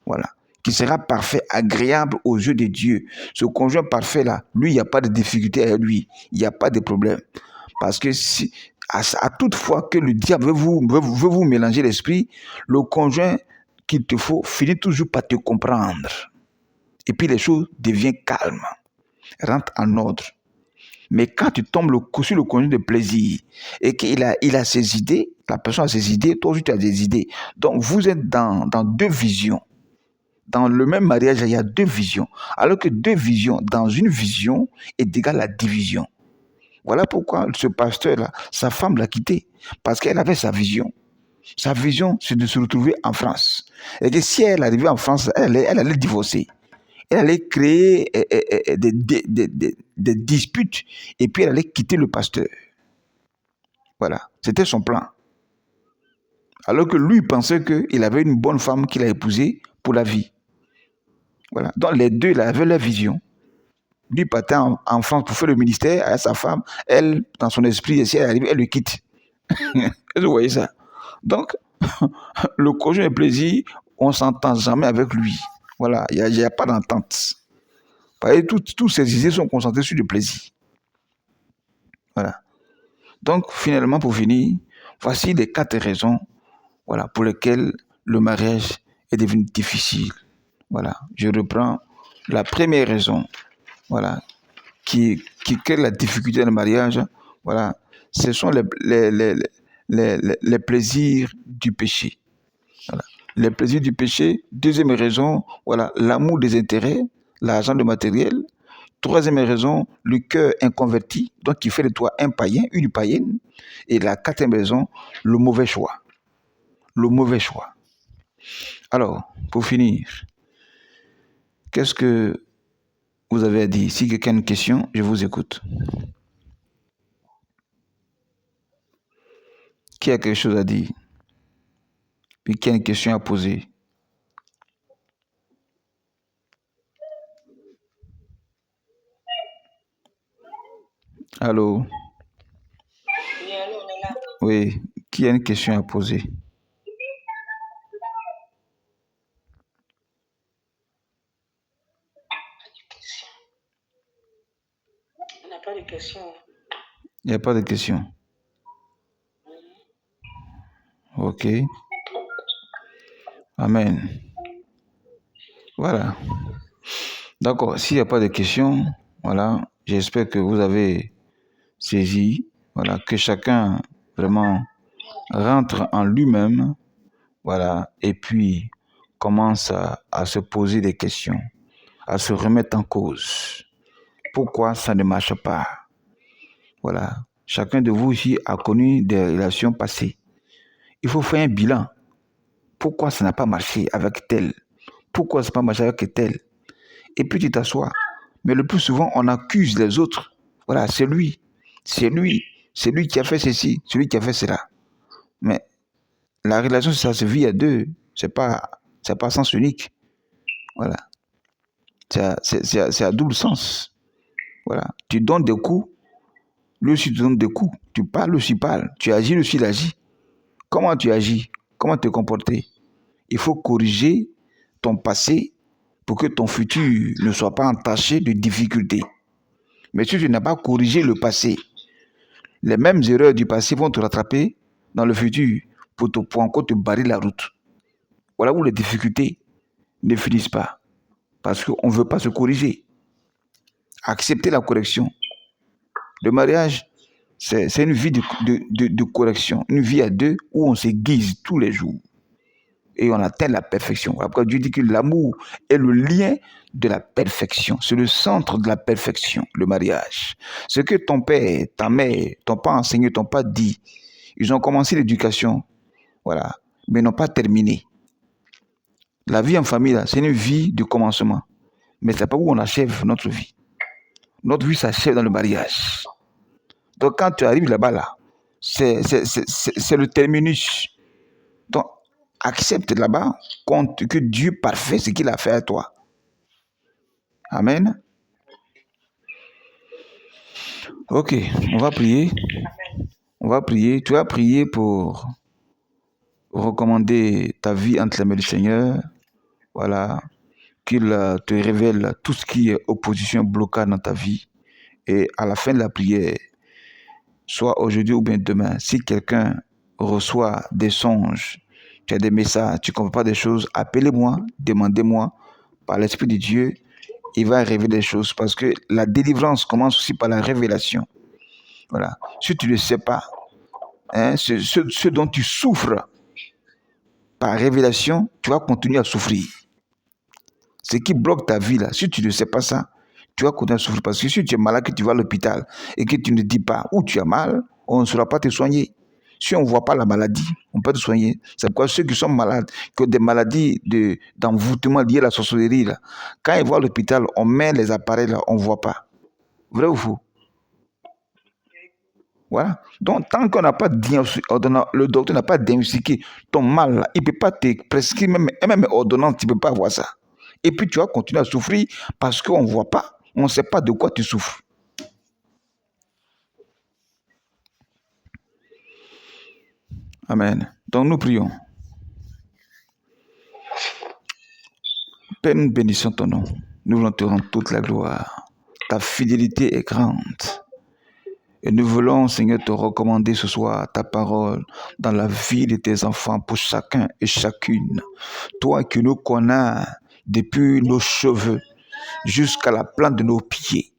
Voilà. Qui sera parfait, agréable aux yeux de Dieu. Ce conjoint parfait là, lui, il n'y a pas de difficulté avec lui. Il n'y a pas de problème. Parce que si, à toute fois que le diable veut vous mélanger l'esprit, le conjoint qu'il te faut finit toujours par te comprendre. Et puis les choses deviennent calmes, rentrent en ordre. Mais quand tu tombes sur le conjoint de plaisir et qu'il a ses idées, la personne a ses idées, toi aussi tu as des idées. Donc vous êtes dans deux visions. Dans le même mariage, il y a deux visions. Alors que deux visions, dans une vision, est égale à division. Voilà pourquoi ce pasteur-là, sa femme l'a quitté. Parce qu'elle avait sa vision. Sa vision, c'est de se retrouver en France. Et que si elle arrivait en France, elle allait divorcer. Elle allait créer des disputes et puis elle allait quitter le pasteur. Voilà, c'était son plan. Alors que lui pensait qu'il avait une bonne femme qu'il a épousée pour la vie. Voilà, donc les deux là, avaient leur vision. Lui partait en France pour faire le ministère à sa femme. Elle, dans son esprit, si elle arrive, elle le quitte. Vous voyez ça? Donc, le conjoint de plaisir, on ne s'entend jamais avec lui. Voilà, il n'y a pas d'entente. Toutes ces idées sont concentrées sur le plaisir. Voilà. Donc, finalement, pour finir, voici les 4 raisons, voilà, pour lesquelles le mariage est devenu difficile. Voilà, je reprends la première raison, voilà, qui crée la difficulté dans le mariage. Voilà, ce sont les plaisirs du péché. Voilà. Les plaisirs du péché. Deuxième raison, voilà, l'amour des intérêts, l'argent, le matériel. Troisième raison, le cœur inconverti, donc qui fait de toi un païen, une païenne. Et la 4e raison, le mauvais choix. Le mauvais choix. Alors, pour finir, qu'est-ce que vous avez à dire? Si quelqu'un a une question, je vous écoute. Qui a quelque chose à dire? Puis qui a une question à poser? Allô? Oui, allô, on est là. Oui, qui a une question à poser? On n'a pas de questions. Il n'y a pas de questions. Ok. Amen. Voilà. D'accord. S'il n'y a pas de questions, voilà, j'espère que vous avez saisi, voilà, que chacun vraiment rentre en lui-même, voilà, et puis commence à se poser des questions, à se remettre en cause. Pourquoi ça ne marche pas? Voilà. Chacun de vous ici a connu des relations passées. Il faut faire un bilan. Pourquoi ça n'a pas marché avec tel? Pourquoi ça n'a pas marché avec tel? Et puis tu t'assois. Mais le plus souvent, on accuse les autres. Voilà, c'est lui qui a fait ceci, celui qui a fait cela. Mais la relation, ça se vit à deux. C'est pas sens unique. Voilà. C'est à double sens. Voilà. Tu donnes des coups, lui aussi te donne des coups. Tu parles, lui aussi parle. Tu agis, lui aussi il agit. Comment tu agis? Comment te comporter? Il faut corriger ton passé pour que ton futur ne soit pas entaché de difficultés. Mais si tu n'as pas corrigé le passé, les mêmes erreurs du passé vont te rattraper dans le futur pour encore te barrer la route. Voilà où les difficultés ne finissent pas. Parce qu'on ne veut pas se corriger. Accepter la correction. Le mariage, c'est une vie de correction. Une vie à deux où on s'aiguise tous les jours. Et on atteint la perfection. Voilà pourquoi Dieu dit que l'amour est le lien de la perfection. C'est le centre de la perfection, le mariage. Ce que ton père, ta mère, t'ont pas enseigné, t'ont pas dit. Ils ont commencé l'éducation, voilà, mais n'ont pas terminé. La vie en famille, c'est une vie de commencement. Mais c'est pas où on achève notre vie. Notre vie s'achève dans le mariage. Donc quand tu arrives là-bas, c'est le terminus. Donc, accepte là-bas que Dieu parfait ce qu'il a fait à toi. Amen. Ok, on va prier. On va prier. Tu vas prier pour recommander ta vie entre les mains du Seigneur. Voilà. Qu'il te révèle tout ce qui est opposition, blocage dans ta vie. Et à la fin de la prière, soit aujourd'hui ou bien demain, si quelqu'un reçoit des songes, tu as des messages, tu ne comprends pas des choses, appelez-moi, demandez-moi par l'Esprit de Dieu, il va révéler des choses parce que la délivrance commence aussi par la révélation. Voilà. Si tu ne le sais pas, ce dont tu souffres par révélation, tu vas continuer à souffrir. Ce qui bloque ta vie là, si tu ne sais pas ça, tu vas continuer à souffrir. Parce que si tu es malade, que tu vas à l'hôpital et que tu ne dis pas où tu as mal, on ne saura pas te soigner. Si on ne voit pas la maladie, on peut te soigner. C'est pourquoi ceux qui sont malades, qui ont des maladies d'envoûtement liées à la sorcellerie, là, quand ils vont à l'hôpital, on met les appareils là, on ne voit pas. Vrai ou faux? Voilà. Donc, tant qu'on n'a pas le docteur n'a pas diagnostiqué ton mal, là, il ne peut pas te prescrire même ordonnance, tu ne peux pas avoir ça. Et puis, tu vas continuer à souffrir parce qu'on ne voit pas, on ne sait pas de quoi tu souffres. Amen. Donc, nous prions. Père, nous bénissons ton nom. Nous voulons te rendre toute la gloire. Ta fidélité est grande. Et nous voulons, Seigneur, te recommander ce soir ta parole dans la vie de tes enfants pour chacun et chacune. Toi qui nous connais depuis nos cheveux jusqu'à la plante de nos pieds.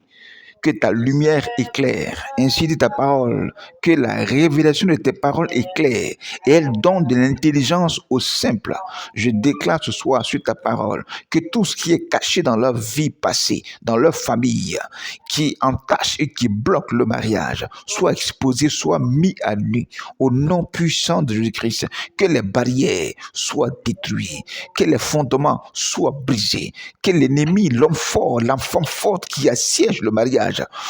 Que ta lumière éclaire, ainsi dit ta parole, que la révélation de tes paroles éclaire et elle donne de l'intelligence aux simples. Je déclare ce soir sur ta parole que tout ce qui est caché dans leur vie passée, dans leur famille, qui entache et qui bloque le mariage, soit exposé, soit mis à nu au nom puissant de Jésus-Christ. Que les barrières soient détruites, que les fondements soient brisés, que l'ennemi, l'homme fort, l'enfant forte qui assiège le mariage,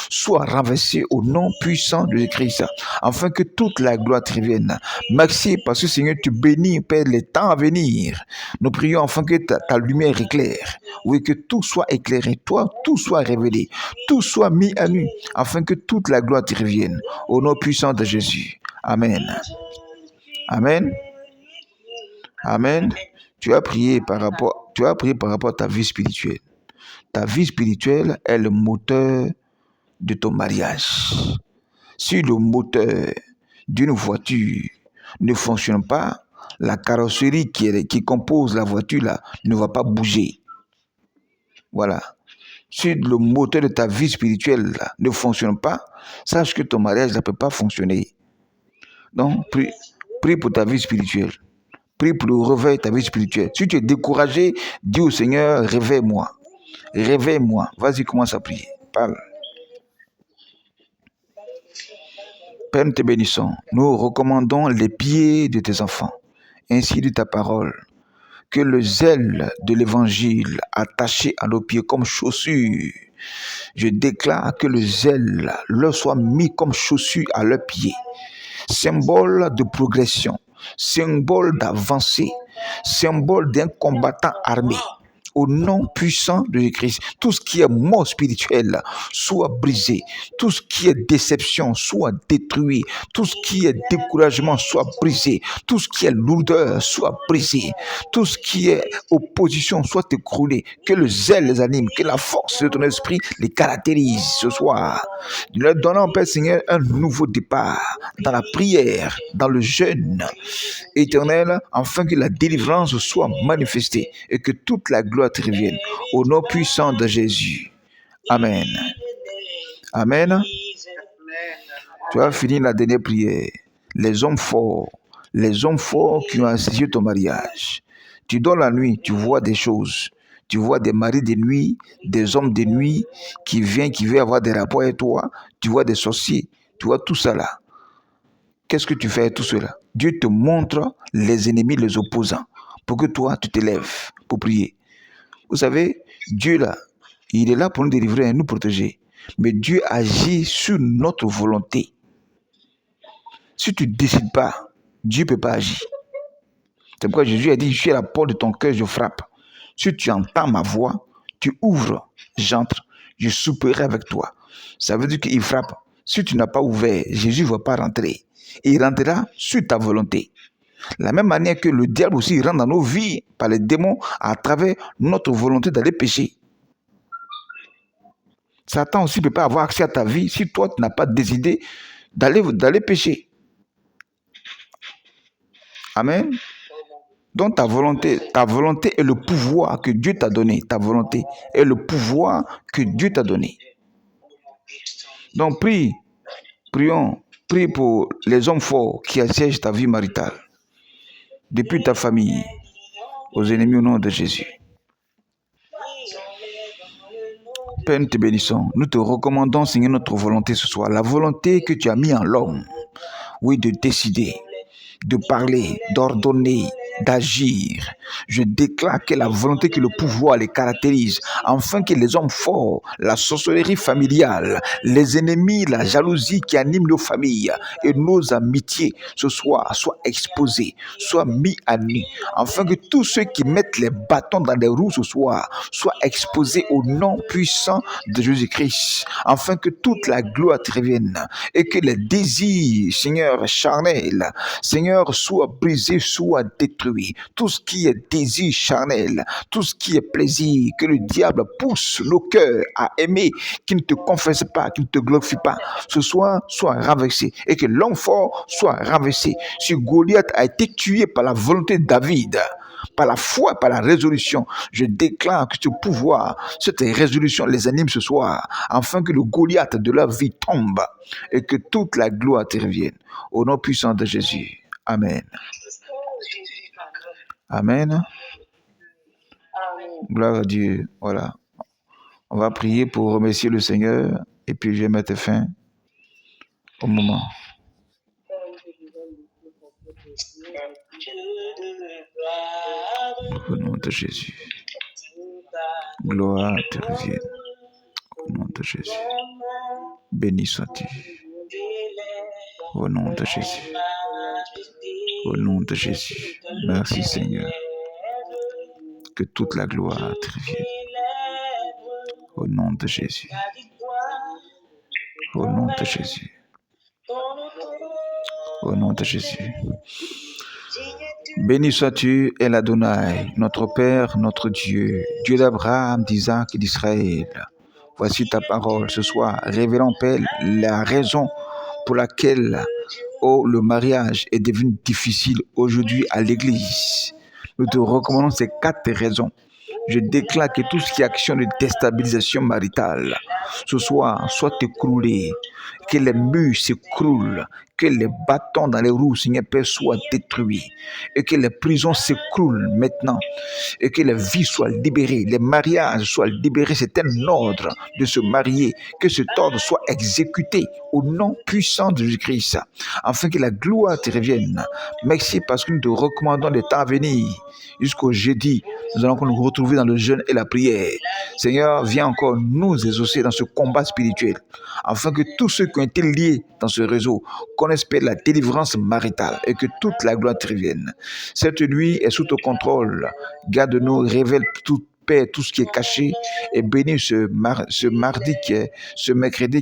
soit renversé au nom puissant de Christ, afin que toute la gloire te revienne. Merci parce que Seigneur, tu bénis, Père, les temps à venir. Nous prions afin que ta lumière éclaire. Oui, que tout soit éclairé, toi, tout soit révélé, tout soit mis à nu, afin que toute la gloire te revienne. Au nom puissant de Jésus. Amen. Amen. Amen. Tu as prié par rapport à ta vie spirituelle. Ta vie spirituelle est le moteur de ton mariage. Si le moteur d'une voiture ne fonctionne pas, la carrosserie qui compose la voiture là, ne va pas bouger. Voilà. Si le moteur de ta vie spirituelle là, ne fonctionne pas, sache que ton mariage ne peut pas fonctionner. Donc, prie pour ta vie spirituelle. Prie pour le réveil de ta vie spirituelle. Si tu es découragé, dis au Seigneur, réveille-moi. Réveille-moi. Vas-y, commence à prier. Parle. Père, nous te bénissons. Nous recommandons les pieds de tes enfants. Ainsi dit ta parole. Que le zèle de l'évangile attaché à nos pieds comme chaussures. Je déclare que le zèle leur soit mis comme chaussures à leurs pieds. Symbole de progression. Symbole d'avancée. Symbole d'un combattant armé. au nom puissant de Jésus-Christ. Tout ce qui est mort spirituel soit brisé. Tout ce qui est déception soit détruit. Tout ce qui est découragement soit brisé. Tout ce qui est lourdeur soit brisé. Tout ce qui est opposition soit écroulé. Que le zèle les anime, que la force de ton esprit les caractérise ce soir. Nous leur donnons, Père Seigneur, un nouveau départ dans la prière, dans le jeûne éternel, afin que la délivrance soit manifestée et que toute la gloire te revienne. Au nom puissant de Jésus. Amen. Amen. Tu as fini la dernière prière. Les hommes forts qui ont assisté ton mariage. Tu dors la nuit, tu vois des choses. Tu vois des maris de nuit, des hommes de nuit qui veulent avoir des rapports avec toi. Tu vois des sorciers. Tu vois tout ça là. Qu'est-ce que tu fais avec tout cela? Dieu te montre les ennemis, les opposants, pour que toi, tu te lèves pour prier. Vous savez, Dieu là, il est là pour nous délivrer et nous protéger. Mais Dieu agit sur notre volonté. Si tu ne décides pas, Dieu ne peut pas agir. C'est pourquoi Jésus a dit, je suis à la porte de ton cœur, je frappe. Si tu entends ma voix, tu ouvres, j'entre, je souperai avec toi. Ça veut dire qu'il frappe. Si tu n'as pas ouvert, Jésus ne va pas rentrer. Il rentrera sur ta volonté. La même manière que le diable aussi rentre dans nos vies par les démons à travers notre volonté d'aller pécher. Satan aussi ne peut pas avoir accès à ta vie si toi tu n'as pas décidé d'aller pécher. Amen. Donc ta volonté est le pouvoir que Dieu t'a donné. Ta volonté est le pouvoir que Dieu t'a donné. Donc prions pour les hommes forts qui assiègent ta vie maritale. Depuis ta famille, aux ennemis au nom de Jésus. Père, nous te bénissons. Nous te recommandons, Seigneur, notre volonté ce soir. La volonté que tu as mis en l'homme. Oui, de décider, de parler, d'ordonner, d'agir. Je déclare que la volonté, que le pouvoir les caractérise, afin que les hommes forts, la sorcellerie familiale, les ennemis, la jalousie qui anime nos familles et nos amitiés ce soir soient exposés, soient mis à nu, afin que tous ceux qui mettent les bâtons dans les roues ce soir soient exposés au nom puissant de Jésus-Christ, afin que toute la gloire te revienne et que les désirs, Seigneur, charnels, Seigneur, soient brisés, soient détruits. Tout ce qui est désir charnel, tout ce qui est plaisir, que le diable pousse nos cœurs à aimer, qui ne te confesse pas, qui ne te glorifie pas, ce soir soit renversé et que l'homme fort soit renversé. Si Goliath a été tué par la volonté de David, par la foi, par la résolution, je déclare que ce pouvoir, cette résolution les anime ce soir, afin que le Goliath de leur vie tombe et que toute la gloire te revienne. Au nom puissant de Jésus. Amen. Amen. Gloire à Dieu. Voilà. On va prier pour remercier le Seigneur et puis je vais mettre fin au moment. Au nom de Jésus. Gloire te revienne. Au nom de Jésus. Béni sois-tu. Au nom de Jésus. Au nom de Jésus. Merci Seigneur. Que toute la gloire te revienne. Au nom de Jésus. Au nom de Jésus. Au nom de Jésus. Béni sois-tu, El Adonai, notre Père, notre Dieu, Dieu d'Abraham, d'Isaac et d'Israël. Voici ta parole ce soir. Révélons, Père, la raison pour laquelle le mariage est devenu difficile aujourd'hui à l'Église. Nous te recommandons ces 4 raisons. Je déclare que tout ce qui est action de déstabilisation maritale, ce soir, soit écroulé, que les murs s'écroulent, que les bâtons dans les roues, Seigneur Père, soient détruits, et que les prisons s'écroulent maintenant, et que les vies soient libérées, les mariages soient libérés. C'est un ordre de se marier, que cet ordre soit exécuté au nom puissant de Jésus-Christ, afin que la gloire te revienne. Merci parce que nous te recommandons les temps à venir. Jusqu'au jeudi, nous allons nous retrouver dans le jeûne et la prière. Seigneur, viens encore nous exaucer dans ce combat spirituel, afin que tous ceux qui ont été liés dans ce réseau connaissent la délivrance maritale et que toute la gloire te revienne. Cette nuit est sous ton contrôle. Garde-nous, révèle toute Père, tout ce qui est caché, et bénis ce mercredi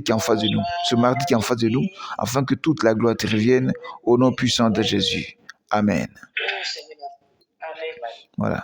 qui est en face de nous, ce mardi qui est en face de nous, afin que toute la gloire te revienne au nom puissant de Jésus. Amen. Voilà.